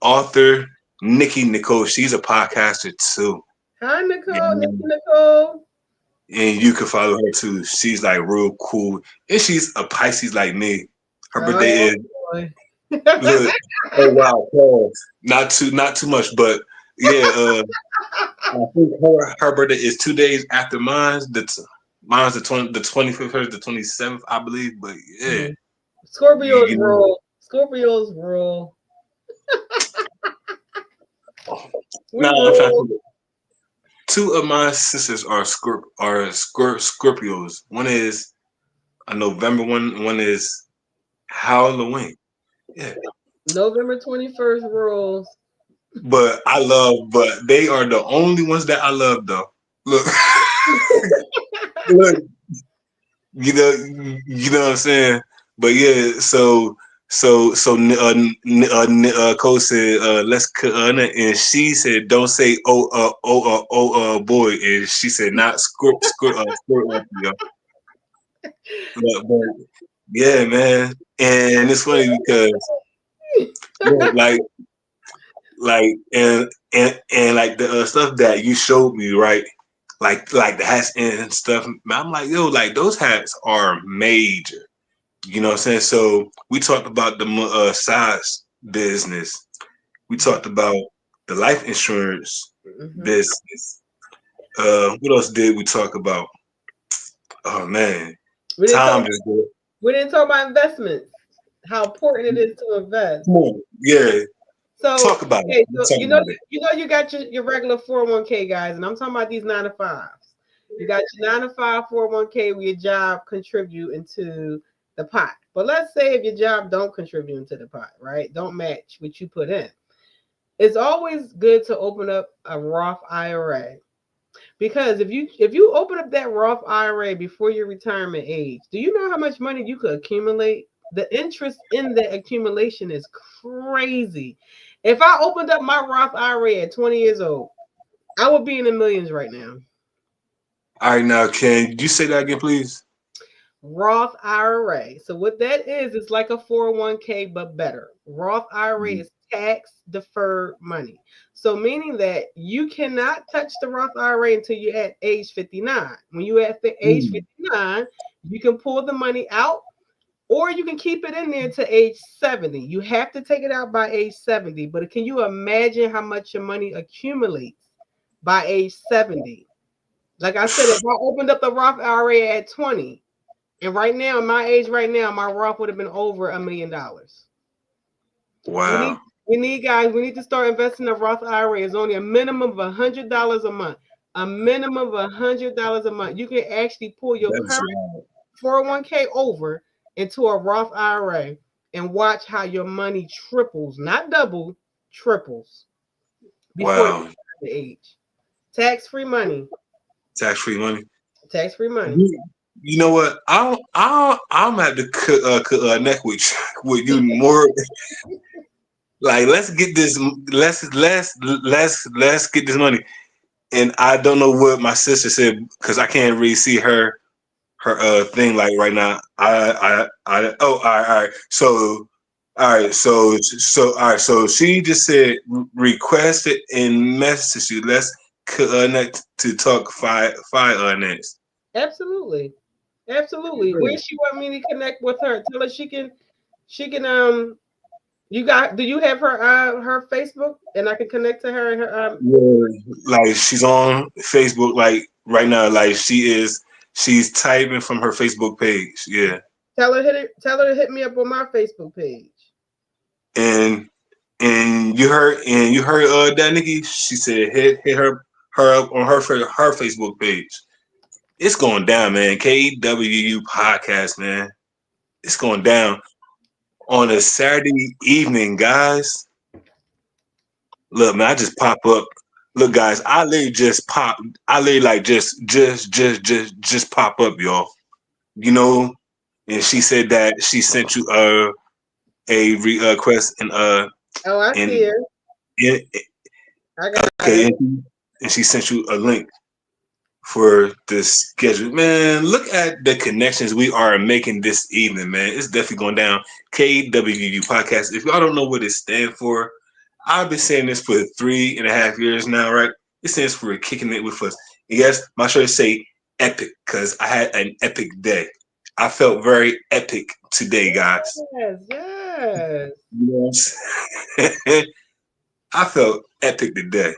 author Nikki Nicole. She's a podcaster too. Hi, Nicole. Nikki And Nicole. and you can follow her too. She's like real cool, and she's a Pisces like me. Her birthday Oh is boy. look. Oh wow, pause. Not too much, but yeah. I think her birthday is 2 days after mine's. Mine's the 25th, hers the 27th, I believe. But yeah, Mm. Scorpios you know. rule. Scorpios rule. We Now I'm trying to rule. think. Two of my sisters are Scorpios. One is a November one. One is Halloween. Yeah. November 21st rules. But they are the only ones that I love though. Look, look, you know what I'm saying? But yeah, Cole said, let's and she said, don't say boy, and she said not Scorpio. But yeah, man, and it's funny because look, like like the stuff that you showed me, right? Like the hats and stuff. I'm like, yo, like those hats are major. You know what I'm saying? So we talked about the size business. We talked about the life insurance Mhm. business. What else did we talk about? Oh man, We didn't talk. time just go. We didn't talk about investments. How important it is to invest. Come on, yeah. So Talk about it. okay, Let's so talk about it. you got your regular 401k guys, and I'm talking about these 9 to 5s. You got your 9 to 5 401k where your job contribute into the pot. But let's say if your job don't contribute into the pot, right? Don't match what you put in. It's always good to open up a Roth IRA. Because if you open up that Roth IRA before your retirement age, do you know how much money you could accumulate? The interest in the accumulation is crazy. If I opened up my Roth IRA at 20 years old, I would be in the millions right now. All right, now, can you say that again, please? Roth IRA. So what that is, it's like a 401k, but better. Roth IRA is tax deferred money. So meaning that you cannot touch the Roth IRA until you're at age 59. When you're at the age Mm. 59, you can pull the money out or you can keep it in there to age 70. You have to take it out by age 70. But can you imagine how much your money accumulates by age 70? Like I said, if I opened up the Roth IRA at 20, and right now, my age right now, my Roth would have been over $1 million. We need Wow. we need to start investing in a Roth IRA. It's only a minimum of $100 a month. A minimum of $100 a month. You can actually pull your That's current wild. 401k over into a Roth IRA and watch how your money triples, not double, triples before Wow. the age. Tax-free money. Tax-free money. Tax-free money. You know what? I'm at the neck with you more. Like, let's get this. Let's get this money. And I don't know what my sister said because I can't really see her thing like right now. I oh all right. So all right. So she just said request it and message you. Let's connect to talk five next. Absolutely. Absolutely. Where she want me to connect with her? Tell her she can you got do you have her Facebook and I can connect to her and her Yeah, like she's on Facebook like right now. Like she's typing from her Facebook page. Yeah, tell her to hit me up on my Facebook page. and and you heard that Nikki. She said hit her up on her Facebook page. It's going down, man. K.W.U podcast, man. It's going down on a Saturday evening, guys. Look, man, I just pop up. Look, guys, I literally just pop. I literally like just pop up, y'all. You know. And she said that she sent you a request Oh, I and see her. and I got okay, her. and she sent you a link for the schedule. Man, look at the connections we are making this evening, man. It's definitely going down. K.W.U podcast. If y'all don't know what it stands for, I've been saying this for 3.5 years now, right? It stands for kicking it with us. And yes, my shirt say epic because I had an epic day. I felt very epic today, guys. Yes, yes. You know what I'm saying? I felt epic today,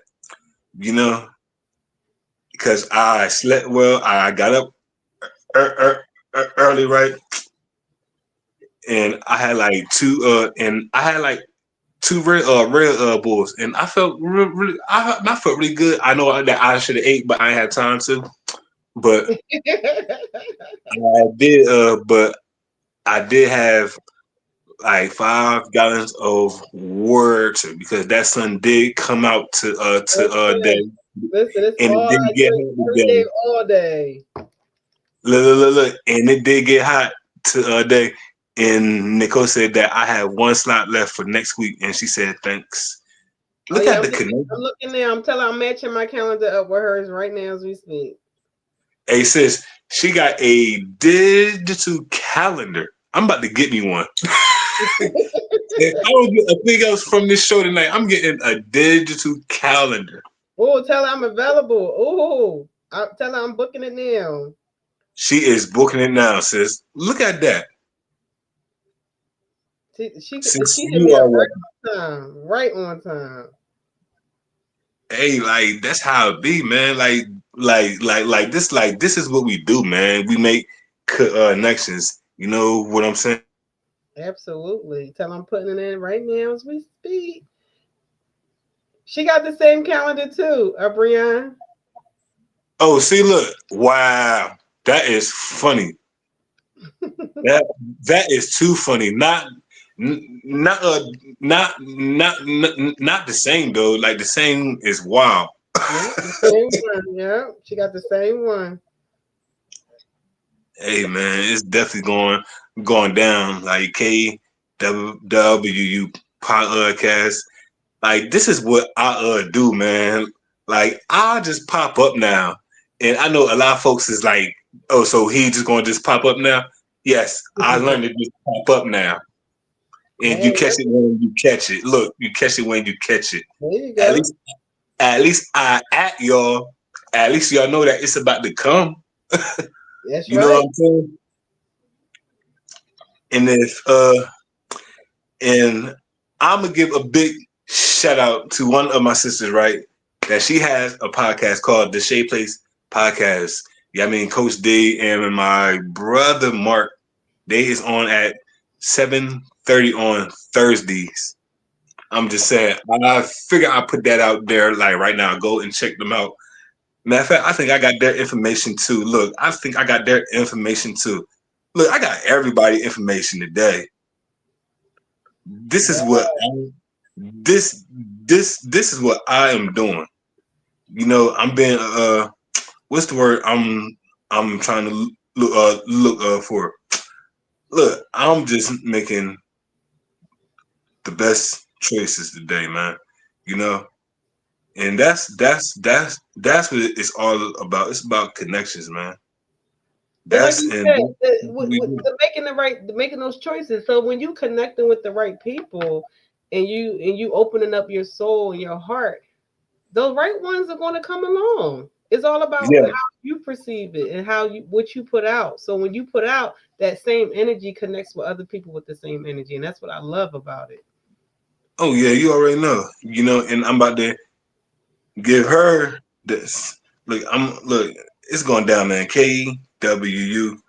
you know, because I slept well. I got up early, right? And I had like two red bulls, and I felt really I felt really good. I know that I should have ate, but I ain't had time to. But I did have like 5 gallons of water because that sun did come out Listen, day, listen, it's and it all did I get drink hot every day, today. all day. Look, and it did get hot today. And Nicole said that I have one slot left for next week, and she said thanks. Oh Look yeah, at the connection. I'm looking now. I'm matching my calendar up with hers right now as we speak. Hey sis, she got a digital calendar. I'm about to get me one. If I don't get a thing else from this show tonight, I'm getting a digital calendar. Oh, tell her I'm available. Oh, tell her I'm booking it now. She is booking it now, sis. Look at that. Sis, She hit you me up are what? right on time. Right on time. Hey, like that's how it be, man. Like this is what we do, man. We make connections. You know what I'm saying? Absolutely. Tell her I'm putting it in right now as we speak. She got the same calendar too, Brianne. Oh, see, look, wow, that is funny. That that is too funny. Not not the same though. Like the same is wild. Yeah, the same one. Yeah, she got the same one. Hey man, it's definitely going down. Like K.W.U podcast. Like this is what I do, man. Like I just pop up now, and I know a lot of folks is like, oh, so he just gonna just pop up now? Yes, I learned to just pop up now, and Hey, you catch it when you catch it. Look, you catch it when you catch it. there you At go. least, at least I at y'all. At least y'all know that it's about to come. That's You know what right. I'm saying? And if and I'm gonna give a big shout out to one of my sisters, right? That she has a podcast called the Shea Place Podcast. Yeah, I mean Coach D and my brother Mark, they is on at 7:30 on Thursdays. I'm just saying, I figure I put that out there like right now. Go and check them out. Matter of fact, I think I got their information too. Look, I think I got their information too. Look, I got everybody information today. This is what Yeah, this is what I am doing. You know, I'm being what's the word I'm trying to look for. Look, I'm just making the best choices today, man. You know, and that's what it's all about. It's about connections, man. but like That's you and said, that's what we with do. the making the right, making those choices. So when you connecting with the right people, and you opening up your soul and your heart, those right ones are going to come along. It's all about Yeah. how you perceive it and how you what you put out. So when you put out, that same energy connects with other people with the same energy, and that's what I love about it. Oh yeah, you already know. You know, and I'm about to give her this. Look. It's going down, man. K.W.U.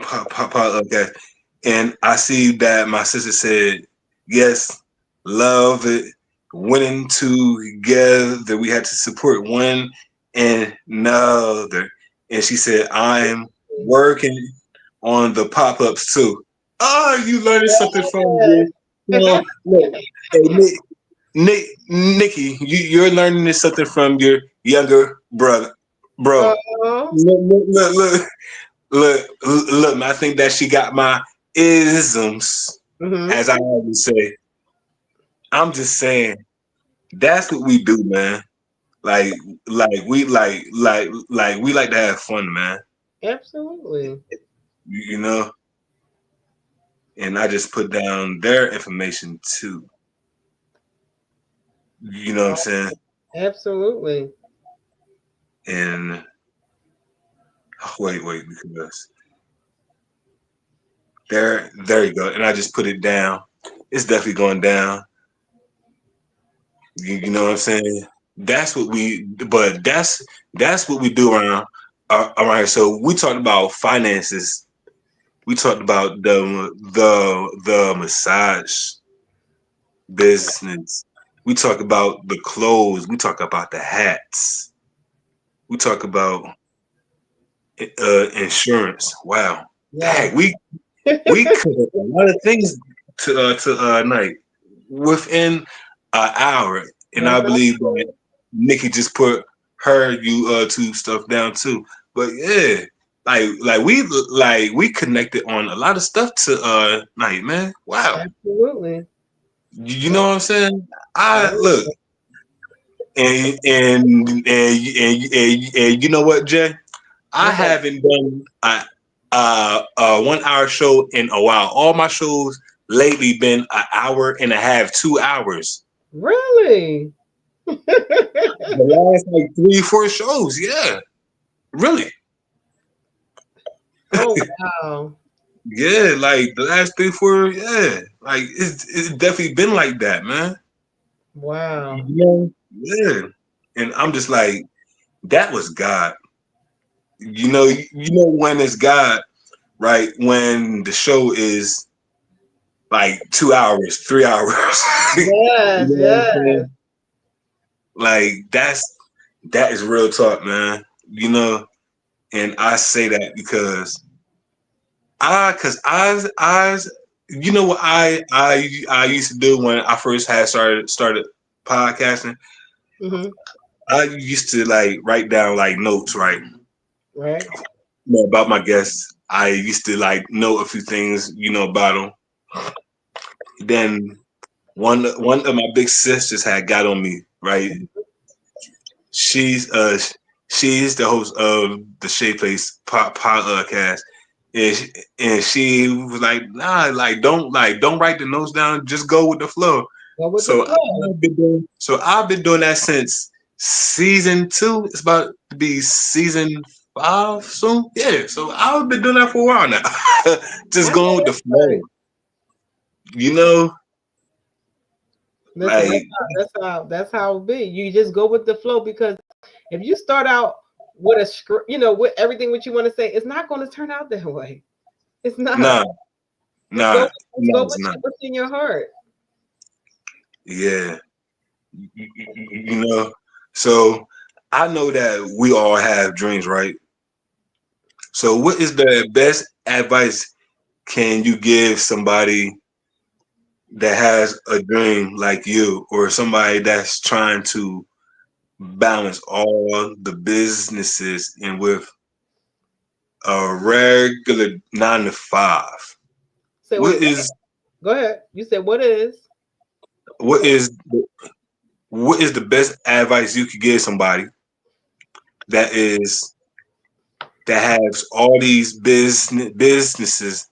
Okay. And I see that my sister said, yes, love it, winning together. We had to support one another. And she said, I'm working on the pop ups too. Oh, you learning something from me. You know, look, hey, Nikki, you're learning this something from your younger brother. Bro, Oh, look, look, man, I think that she got my isms, mm-hmm. as I always say. I'm just saying that's what we do, man. Like, like we like to have fun, man. Absolutely. You know, and I just put down their information too. You know what I'm saying? Absolutely. And wait, because there you go. And I just put it down. It's definitely going down. You know what I'm saying? That's what we, but that's what we do around here. So we talked about finances. We talked about the massage business. We talk about the clothes. We talk about the hats. We talk about insurance. Wow, Yes. dang, we covered a lot of things to night within an hour, and That's I all. believe that Nikki just put her two stuff down too. But yeah, like we connected on a lot of stuff to night, man. Wow, Absolutely. you know what I'm saying? I Oh, look and you know what, Jay? I what's that? haven't done a 1 hour show in a while. All my shows lately been an hour and a half, 2 hours. Really? The last like 3, 4 shows, yeah, really, Oh wow. yeah, like the last 3, 4, yeah, like it's definitely been like that, man. Wow. Yeah, yeah, and I'm just like that was God. You know when it's God, right? When the show is like 2 hours, 3 hours. You Yes, know what I'm yes. saying? Like that is real talk, man. You know, and I say that because cause you know what I used to do when I first had started podcasting. Mm-hmm. I used to like write down like notes, right? Right. You know, about my guests. I used to like know a few things, you know, about them. Then one of my big sisters had got on me, right? She's she's the host of the Shea Place podcast, and she was like, nah, like don't write the notes down, just go with the flow. Go with the flow. So I've been doing that since season 2. It's about to be season 5 soon. Yeah, so I've been doing that for a while now. I Just know going with the that's right. flow, you know, Listen, like that's how it be. You just go with the flow because if you start out with a script, with everything what you want to say, it's not going to turn out that way. It's not. nah, Just nah, nah, go it's with not. what's in your heart. Yeah. You know, so I know that we all have dreams, right? So, what is the best advice can you give somebody that has a dream like you, or somebody that's trying to balance all the businesses and with a regular 9 to 5? Say, What wait, is go ahead. You said what is? what is what is the best advice you could give somebody that is that has all these businesses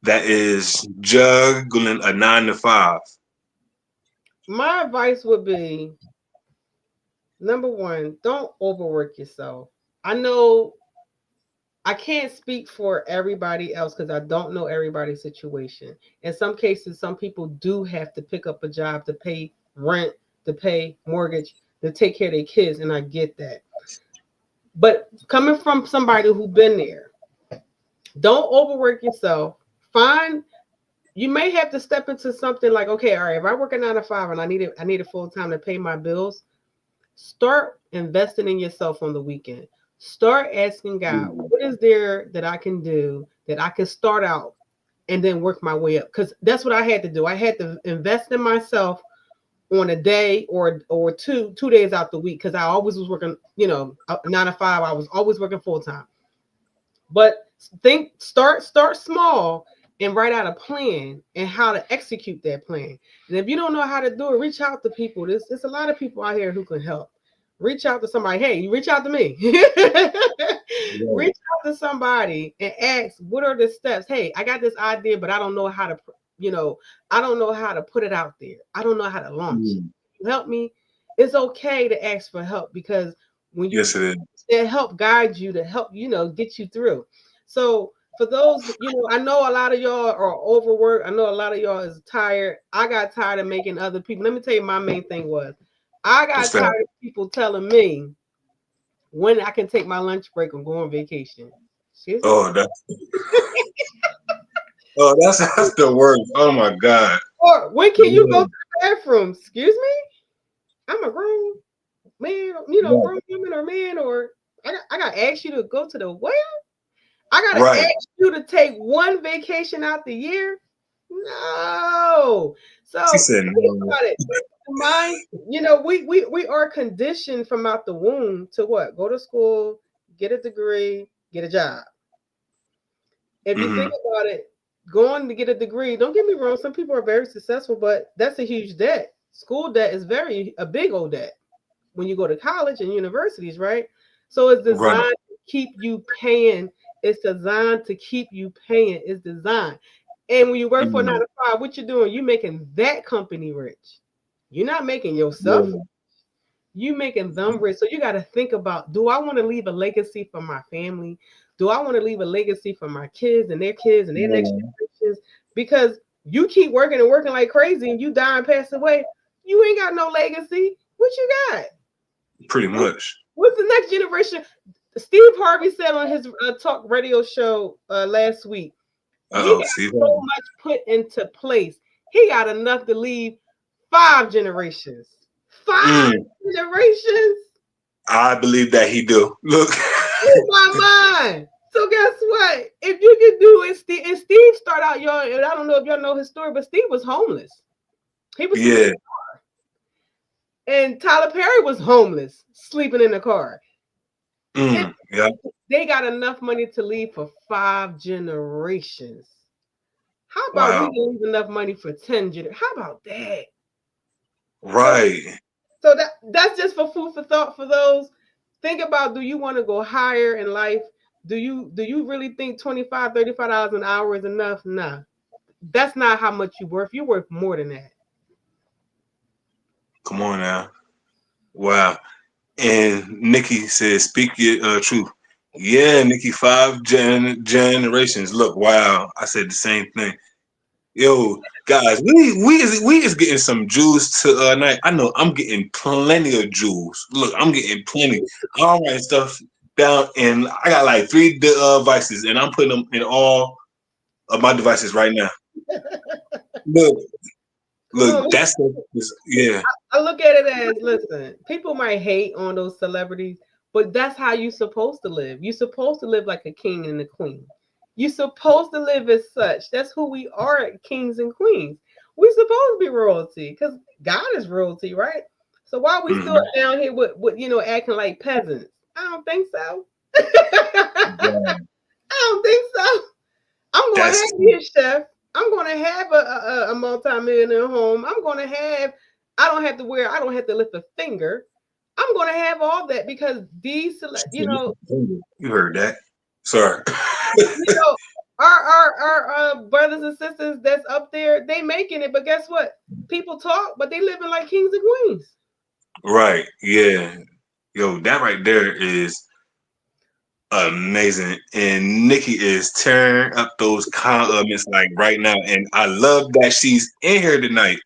that is juggling a 9 to 5? My advice would be number one, don't overwork yourself. I know I can't speak for everybody else because I don't know everybody's situation. In some cases, some people do have to pick up a job to pay rent, to pay mortgage, to take care of their kids, and I get that. But coming from somebody who's been there, don't overwork yourself. Find you may have to step into something like, okay, all right, if I work a 9 to 5 and I need a full time to pay my bills, start investing in yourself on the weekend. Start asking God, what is there that I can do that I can start out and then work my way up? Because that's what I had to do. I had to invest in myself on a day or two days out the week because I always was working, 9 to 5. I was always working full time. But start small and write out a plan and how to execute that plan. And if you don't know how to do it, reach out to people. There's a lot of people out here who can help. Reach out to somebody. Hey, you reach out to me. Right. Reach out to somebody and ask, what are the steps? Hey, I got this idea, but I don't know how to, I don't know how to put it out there. I don't know how to launch it. Mm. You help me. It's okay to ask for help because when you Yes, it is. that help guide you to help get you through. So for those, I know a lot of y'all are overworked. I know a lot of y'all is tired. I got tired of making other people. Let me tell you, my main thing was I What's got that? tired of people telling me when I can take my lunch break and go on vacation. Excuse me. Oh, that's the worst. Oh my god. Or when can you go Yeah. to the bathroom? Excuse me. I'm a grown man, Right. grown woman or man, or I got to ask you to go to the well. I gotta Right. ask you to take one vacation out the year. No. She So said think no. about it. The mind, we are conditioned from out the womb to what? Go to school, get a degree, get a job. If you think Hmm. about it, going to get a degree, don't get me wrong, some people are very successful, but that's a huge debt. School debt is very a big old debt when you go to college and universities, right? So it's Right. designed to keep you paying. It's designed to keep you paying. It's designed. And when you work for a nine Mm. to five, what you're doing, you're making that company rich. You're not making yourself. Yeah. You making them rich. So you got to think about, do I want to leave a legacy for my family? Do I want to leave a legacy for my kids and their next Yeah. generations? Because you keep working and working like crazy and you die and pass away, you ain't got no legacy. What you got? Pretty What, much. what's the next generation? Steve Harvey said on his talk radio show last week, he Uh oh. got See so that? much put into place. He got enough to leave 5 generations. 5 Mm, generations. I believe that he do. Look. Oh my mind. So guess what? If you can do it, Steve started out, y'all, and I don't know if y'all know his story, but Steve was homeless. He was sleeping, Yeah. and Tyler Perry was homeless, sleeping in the car. It, Yeah. they got enough money to leave for 5 generations. How about we Wow. leave enough money for 10 generations? How about that? So Right. so that's just for food for thought for those. Think about, do you want to go higher in life? Do you really think 25 $35 an hour is enough? Nah. That's not how much you worth. You're worth more than that. Come on now. Wow. And Nikki says, "Speak your truth." Yeah, Nikki, generations. Look, wow. I said the same thing. Yo, guys, we is getting some jewels tonight. I know I'm getting plenty of jewels. Look, I'm getting plenty. I'm writing stuff down, and I got like three devices, and I'm putting them in all of my devices right now. Look, Come look, on. yeah. I look at it as, listen, people might hate on those celebrities, but that's how you're supposed to live. You're supposed to live like a king and a queen. You're supposed to live as such. That's who we are, kings and queens. We're supposed to be royalty because God is royalty, right? So why are we still Mhm. down here with acting like peasants? I don't think so. I Yeah. don't think so. I'm going to That's have me a chef. I'm going to have a multi-millionaire home. I'm going to have, I don't have to lift a finger. I'm going to have all that because you heard that. Sorry. you know, our brothers and sisters that's up there, they making it. But guess what? People talk, but they living like kings and queens. Right. Yeah. Yo, that right there is amazing. And Nikki is tearing up those comments like right now. And I love that she's in here tonight.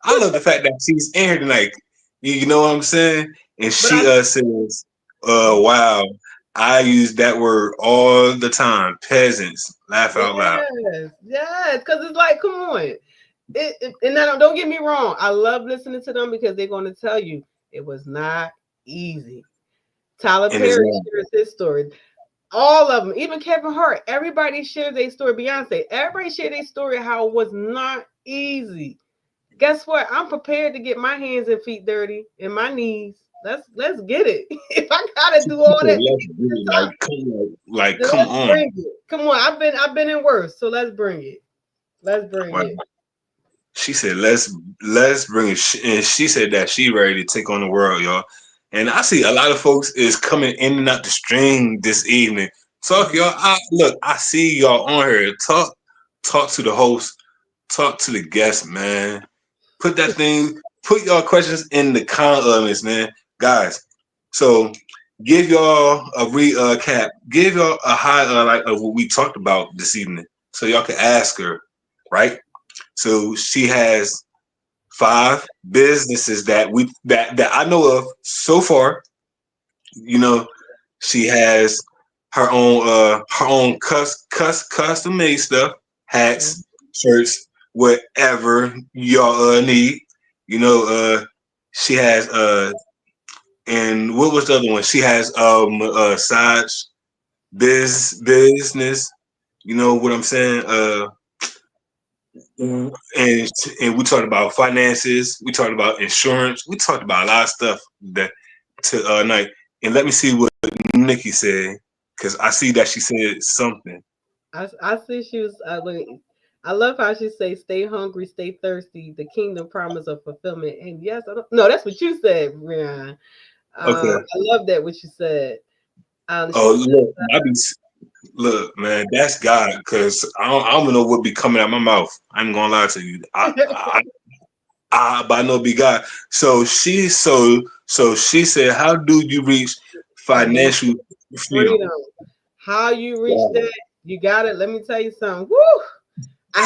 I love the fact that she's in here tonight. You know what I'm saying? And But she says, wow, I use that word all the time. Peasants. Laugh out loud. yes, because it's like, come on. And now don't get me wrong. I love listening to them because they're going to tell you it was not easy. Tyler And it's Perry shares his story. All of them, even Kevin Hart, everybody shares their story. Beyonce, everybody shared their story how it was not easy. Guess what? I'm prepared to get my hands and feet dirty and my knees. Let's get it. If I gotta do all that to let's get to do the it. top, Like, then come let's on. bring it. Come on, I've been in worse, so let's bring it. Let's bring Wow. it. She said, let's bring it. And she said that she ready to take on the world, y'all. And I see a lot of folks is coming in and out the stream this evening. Talk, Mhm. y'all. Look, I see y'all on here. Talk to the host. Talk to the guest, man. Put that thing. Put y'all questions in the comments, man, guys. So give y'all a recap. Give y'all a highlight of what we talked about this evening, so y'all can ask her, right? So she has 5 businesses that I know of so far. You know, she has her own custom made stuff, hats, shirts, whatever y'all need. You know, she has and what was the other one? She has side business. You know what I'm saying? And and we talked about finances, we talked about insurance, we talked about a lot of stuff that tonight. And let me see what Nikki said, because I see that she said something. I see she was. I love how she say, "Stay hungry, stay thirsty. The kingdom promise of fulfillment." And yes, I don't. No, that's what you said, Rian. Okay. I love that what you said. Oh She said, look, look, man, that's God, because I don't know what be coming out my mouth. I'm gonna lie to you. But I know it be God. So she said, how do you reach "Financial financial freedom? freedom. How you reach Wow. that? You got it. Let me tell you something. Woo! I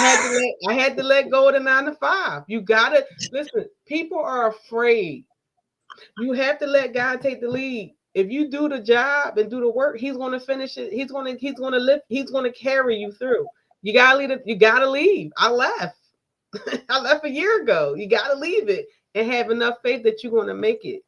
had to let go of the 9 to 5. You gotta listen. People are afraid. You have to let God take the lead. If you do the job and do the work, He's going to finish it. He's going to lift. He's going to carry you through. You gotta leave. I left. I left a year ago. You gotta leave it. and have enough faith that you're going to make it.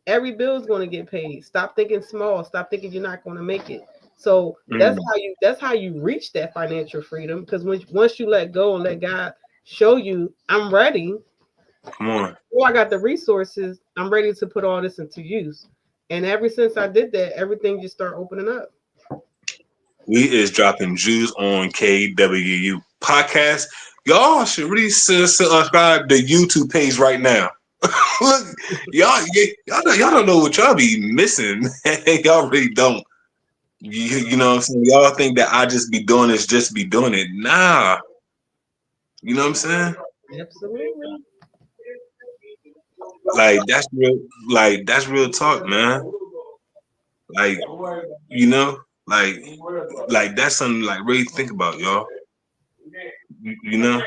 Every bill is going to get paid. Stop thinking small. Stop thinking you're not going to make it. So Mm, that's how you reach that financial freedom. Because once you let go and let God show you, I'm ready. come on. Oh, I got the resources. I'm ready to put all this into use. And ever since I did that, everything just started opening up. We is dropping Jews on K.W.U podcast. Y'all should really subscribe to the YouTube page right now. Look, y'all don't know what y'all be missing. Y'all really don't. You know what I'm saying? Y'all think that I just be doing this, just be doing it. Nah. You know what I'm saying? Absolutely. Like that's real talk, man. Like, you know, like that's something like really think about, y'all. You know,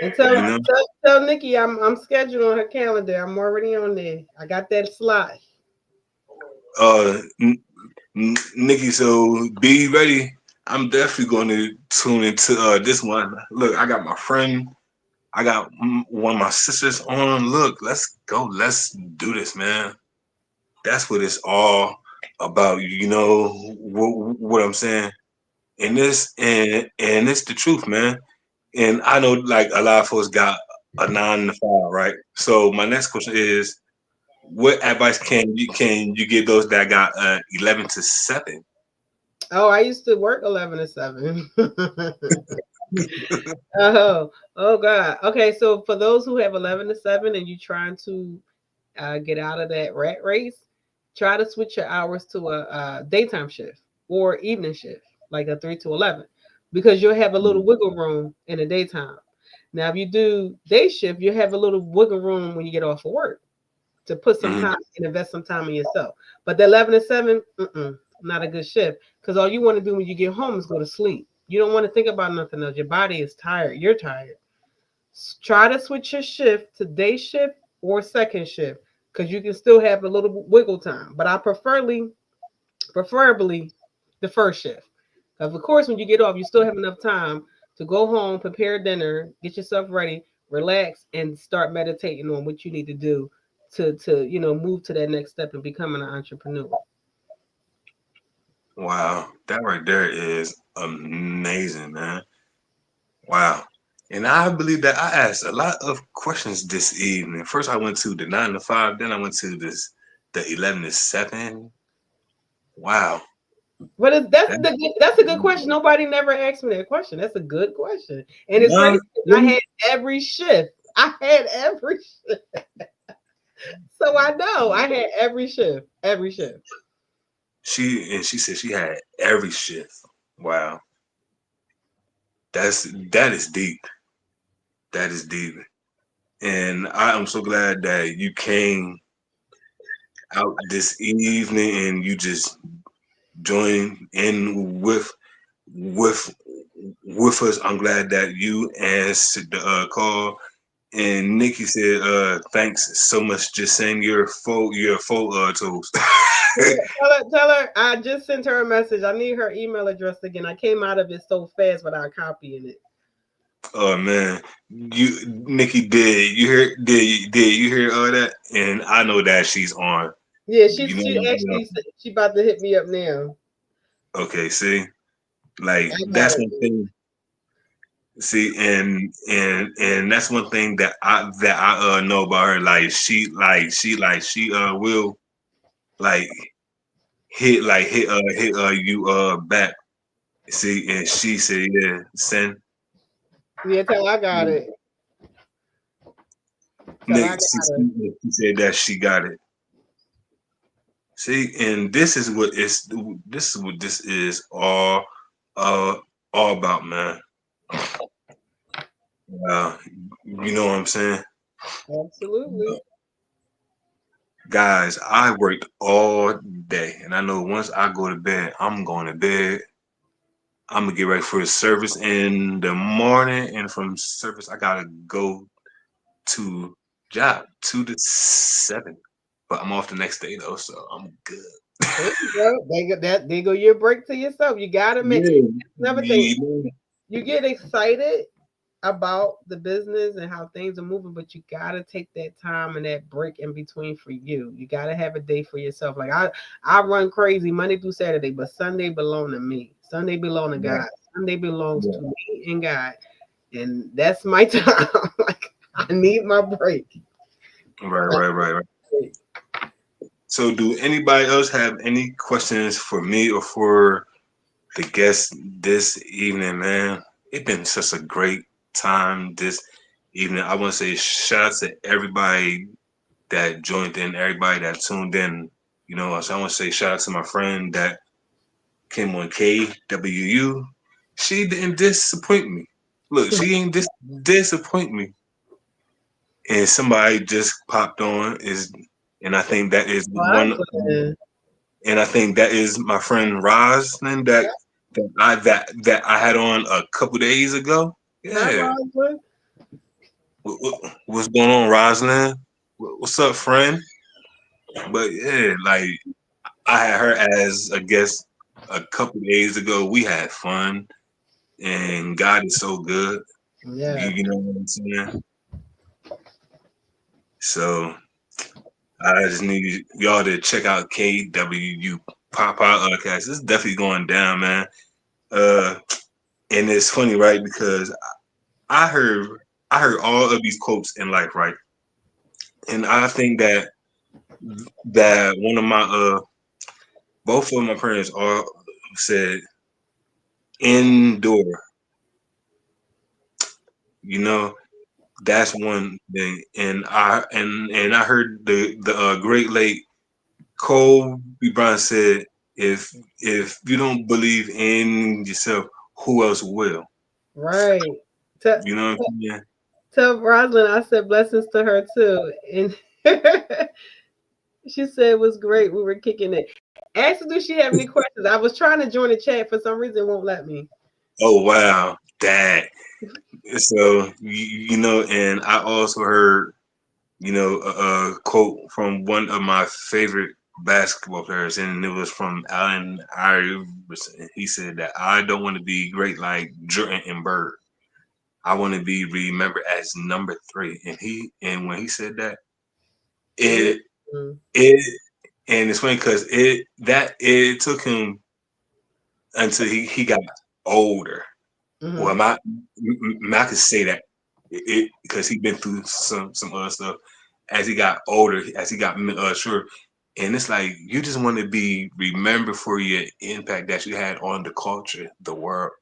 And you know. tell Nikki I'm scheduled on her calendar. I'm already on there. I got that slot. Uh, Nikki, so be ready. I'm definitely going to tune into this one. Look, I got my friend. I got one of my sisters on. Look, let's go. Let's do this, man. That's what it's all about. You know what I'm saying? And it's the truth, man. And I know like a lot of folks got a 9 to 5, right? So my next question is, what advice can you give those that got 11 to 7? Oh, I used to work 11 to 7. Oh God. Okay, so for those who have 11 to 7 and you're trying to get out of that rat race, try to switch your hours to a daytime shift or evening shift, like a 3 to 11, because you'll have a little wiggle room in the daytime. Now, if you do day shift, you have a little wiggle room when you get off of work to put some Mm-hmm. time and invest some time in yourself. But the 11 to 7, not a good shift, because all you want to do when you get home is go to sleep. You don't want to think about nothing else. Your body is tired. You're tired. Try to switch your shift to day shift or second shift because you can still have a little wiggle time. But I preferably the first shift. Because of course, when you get off, you still have enough time to go home, prepare dinner, get yourself ready, relax, and start meditating on what you need to do to move to that next step and becoming an entrepreneur. Wow, that right there is amazing, man. Wow. And I believe that I asked a lot of questions this evening. First, I went to the 9 to 5, then I went to the 11 to 7. Wow. But That, that's a good question. Nobody never asked me that question. That's a good question, and it's crazy. no, I had every shift. I had every shift, so I know I had every shift. Every shift. she said she had every shift. Wow. That is deep. That is deep. And I am so glad that you came out this evening and you just joined in with with us. I'm glad that you answered the call. And Nikki said, thanks so much. Just send your full tools. Yeah, tell her. I just sent her a message. I need her email address again. I came out of it so fast without copying it. Oh man, Nikki, did you hear all that? And I know that she's on. Yeah, You she know. actually she about to hit me up now. Okay, see, like I got that's one it. thing. See, and that's one thing that I know about her. Like she will like hit you back. See, and she said, yeah, send. Yeah, tell her I got it. Tell her I Nick, got it. she said that she got it. See, and this is uh all about, man. You know what I'm saying? Absolutely. Guys, I worked all day, and I know once I go to bed, I'm going to bed. I'm gonna get ready for the service in the morning, and from service, I gotta go to job 2 to 7. But I'm off the next day though, so I'm good. There you go. There go your break to yourself. You gotta make Yeah, another thing. you know, You get excited about the business and how things are moving, but you gotta take that time and that break in between for you. You gotta have a day for yourself. Like I run crazy Monday through Saturday, but Sunday belong to me. Sunday belong to Right, God. Sunday belongs yeah. to me and God, and that's my time. Like I need my break. Right, right, right, right. So, do anybody else have any questions for me or for the guests this evening, man? It's been such a great time this evening. I want to say shout out to everybody that joined in, everybody that tuned in. So I want to say shout out to my friend that came on K.W.U. She didn't disappoint me. Look, she ain't disappoint me. And somebody just popped on and I think that is one. Roslyn. And I think that is my friend Roslyn that I had on a couple days ago. Hi, Yeah, Roslyn. what's going on, Roslyn? What's up, friend? But yeah, like I had her as a guest a couple days ago. We had fun, and God is so good. Yeah. You know what I'm saying? So I just need y'all to check out K.W.U. Pop Out Podcast. It's definitely going down, man. Uh, and it's funny, right? Because I heard I heard all of these quotes in life, right? And I think that one of my both of my parents all said endure. You know, that's one thing. And I heard the great late Kobe Bryant said, if you don't believe in yourself, who else will? Right. Tell, You know what I'm saying? tell Roslyn I said blessings to her too. And she said it was great. We were kicking it. Ask her, do she have any questions? I was trying to join the chat. For some reason, it won't let me. Oh wow, that. So and I also heard a quote from one of my favorite basketball players, and it was from Allen Iverson. He said that I don't want to be great like Jordan and Bird. I want to be remembered as number three. And when he said that, it Mm-hmm. it and it's funny because it took him until he got older. Well, Mm-hmm. I could say that it because he been through some other stuff as he got older, as he got sure. And it's like you just want to be remembered for your impact that you had on the culture, the world.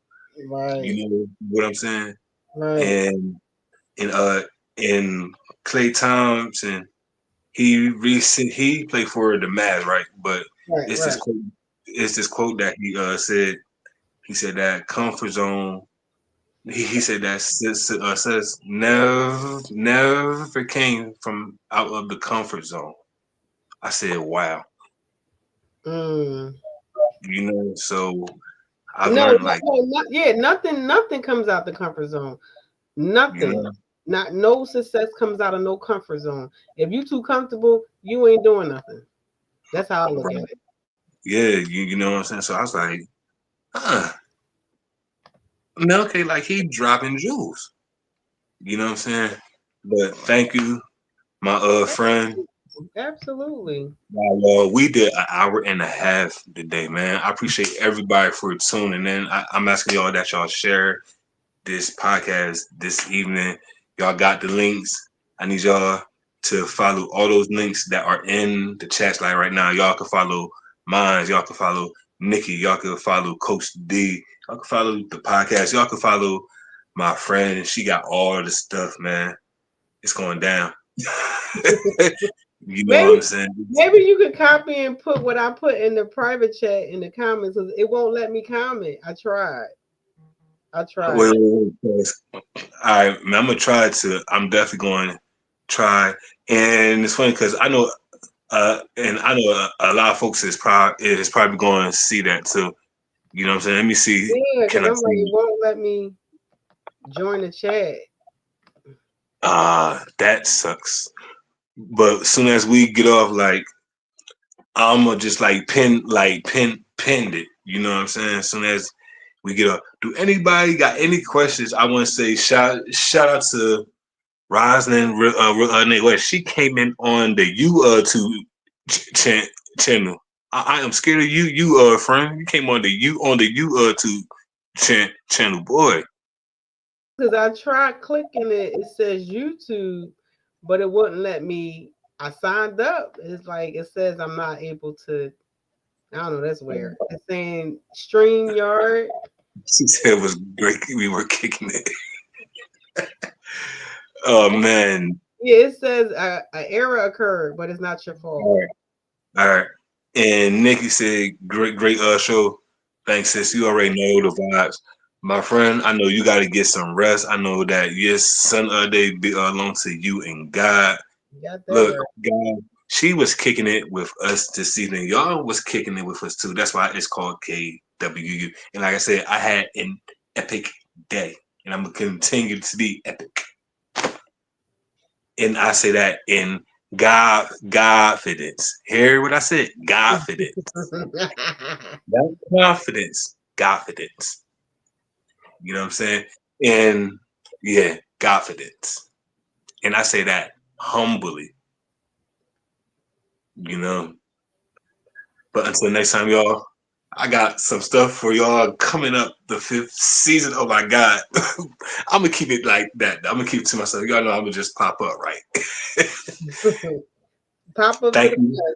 Right. You know what I'm saying? Right. And in in Clay Thompson, he played for the Mavs, right? But Right. it's this Right. quote, it's this quote that he said. He said that comfort zone. He said that says never came from out of the comfort zone. I said, wow, Mm. So I've No, learned like, yeah, nothing comes out the comfort zone. you Nothing. know, Not no success comes out of no comfort zone. If you too comfortable, you ain't doing nothing. That's how I look at right. it. Yeah, you know what I'm saying. So I was like, huh, man, okay, like he dropping jewels. You know what I'm saying? But thank you, my friend. Absolutely. We did an hour and a half today, man. I appreciate everybody for tuning in. I'm asking y'all that y'all share this podcast this evening. Y'all got the links. I need y'all to follow all those links that are in the chat line right now. Y'all can follow mine. Y'all can follow Nikki. Y'all can follow Coach D. Y'all can follow the podcast. Y'all can follow my friend. She got all the stuff, man. It's going down. You know what Maybe I'm saying? maybe you could copy and put what I put in the private chat in the comments because it won't let me comment. I tried. I tried. Wait. All right, man, I'm gonna try to. I'm definitely going to try. And it's funny because and I know a lot of folks is probably going to see that too. You know what I'm saying? Let me see. Yeah, Can because I I'm like, it see? won't let me join the chat. That sucks. But as soon as we get off, like I'm gonna just like pin it. You know what I'm saying? As soon as we get up. Do anybody got any questions? I want to say shout out to Roslyn. Wait, she came in on the YouTube channel. I am scared of you, friend. You came on the YouTube channel, boy. Because I tried clicking it, it says YouTube, but it wouldn't let me. I signed up. It's like it says I'm not able to. I don't know. That's weird. It's saying StreamYard. She said it was great. We were kicking it. Oh man. Yeah, it says a error occurred, but it's not your fault. All right. All right. And Nikki said, great show. Thanks, sis. You already know the vibes. My friend, I know you got to get some rest. I know that yes, son of day belong to you and God. You got that Look, right. God, she was kicking it with us this evening. Y'all was kicking it with us too. That's why it's called K.W.U. And like I said, I had an epic day, and I'm gonna continue to be epic. And I say that in confidence. Hear what I said? Confidence. Not confidence. Confidence. You know what I'm saying? And yeah, confidence. And I say that humbly. You know. But until next time, y'all, I got some stuff for y'all coming up the fifth season. Oh my God. I'm gonna keep it like that. I'm gonna keep it to myself. Y'all know I'm gonna just pop up, right? Pop up to Thank the you.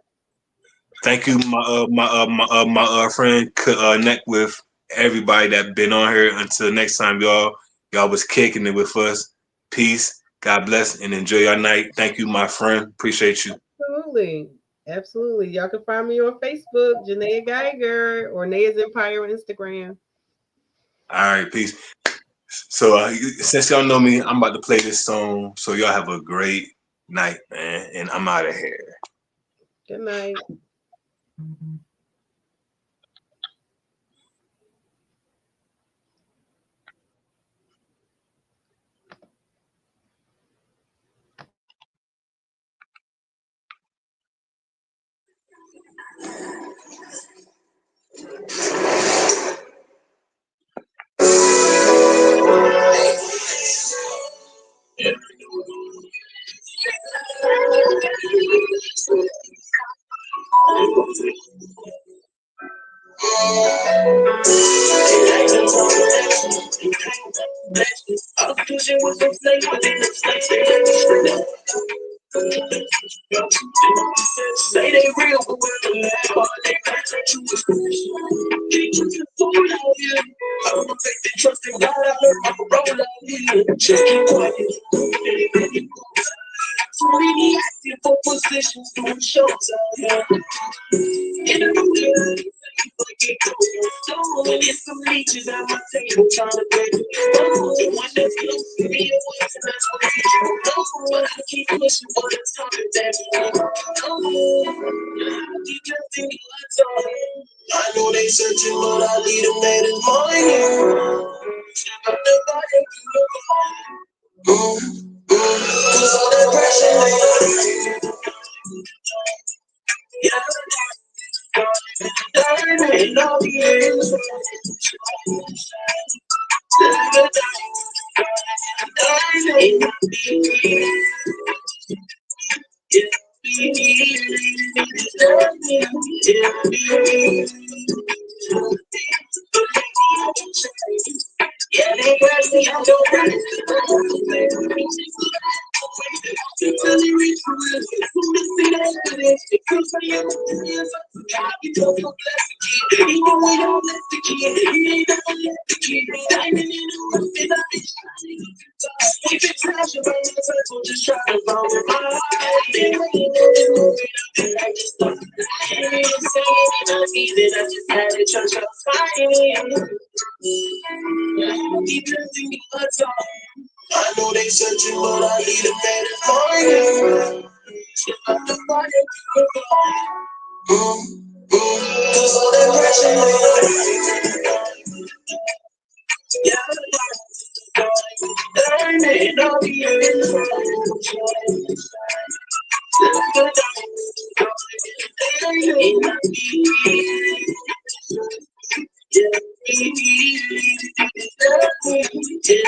Thank you, my friend. Connect with everybody that been on here. Until next time, y'all. Y'all was kicking it with us. Peace. God bless and enjoy your night. Thank you, my friend. Appreciate you. Absolutely. Absolutely. Y'all can find me on Facebook, Janaea Geiger, or Naya's Empire on Instagram. All right, peace. So since y'all know me, I'm about to play this song. So y'all have a great night, man. And I'm out of here. Good night. Say they real, but we're the hard. They can't you was keep you fool out here. I don't take the trust in God. I learned I'm a roll out here. Just keep quiet. So we be acting for positions, doing shows out here. In the room, and it's some leeches at my table trying to break it. The one that's close to me, and that's what you know. But I keep pushing for the topic that I keep testing the lights on. I know they searching, but I lead them at his morning. I'm the fire, cause all that pressure, man. Yeah. And all the years, yeah, they press me, I'm so ready. Even when I left the kid, he ain't never left the kid. Diamond in the rough, and I've been shining. We've been trashing around the circle, just trying to follow my life. Been waiting on this moment, I just thought I ain't insane. I see that I just had to try to fight. Keep dressing me a song. I know they searching, but I need a better morning. I'm the fire, cause all that pressure, yeah, learning all the years. Yeah,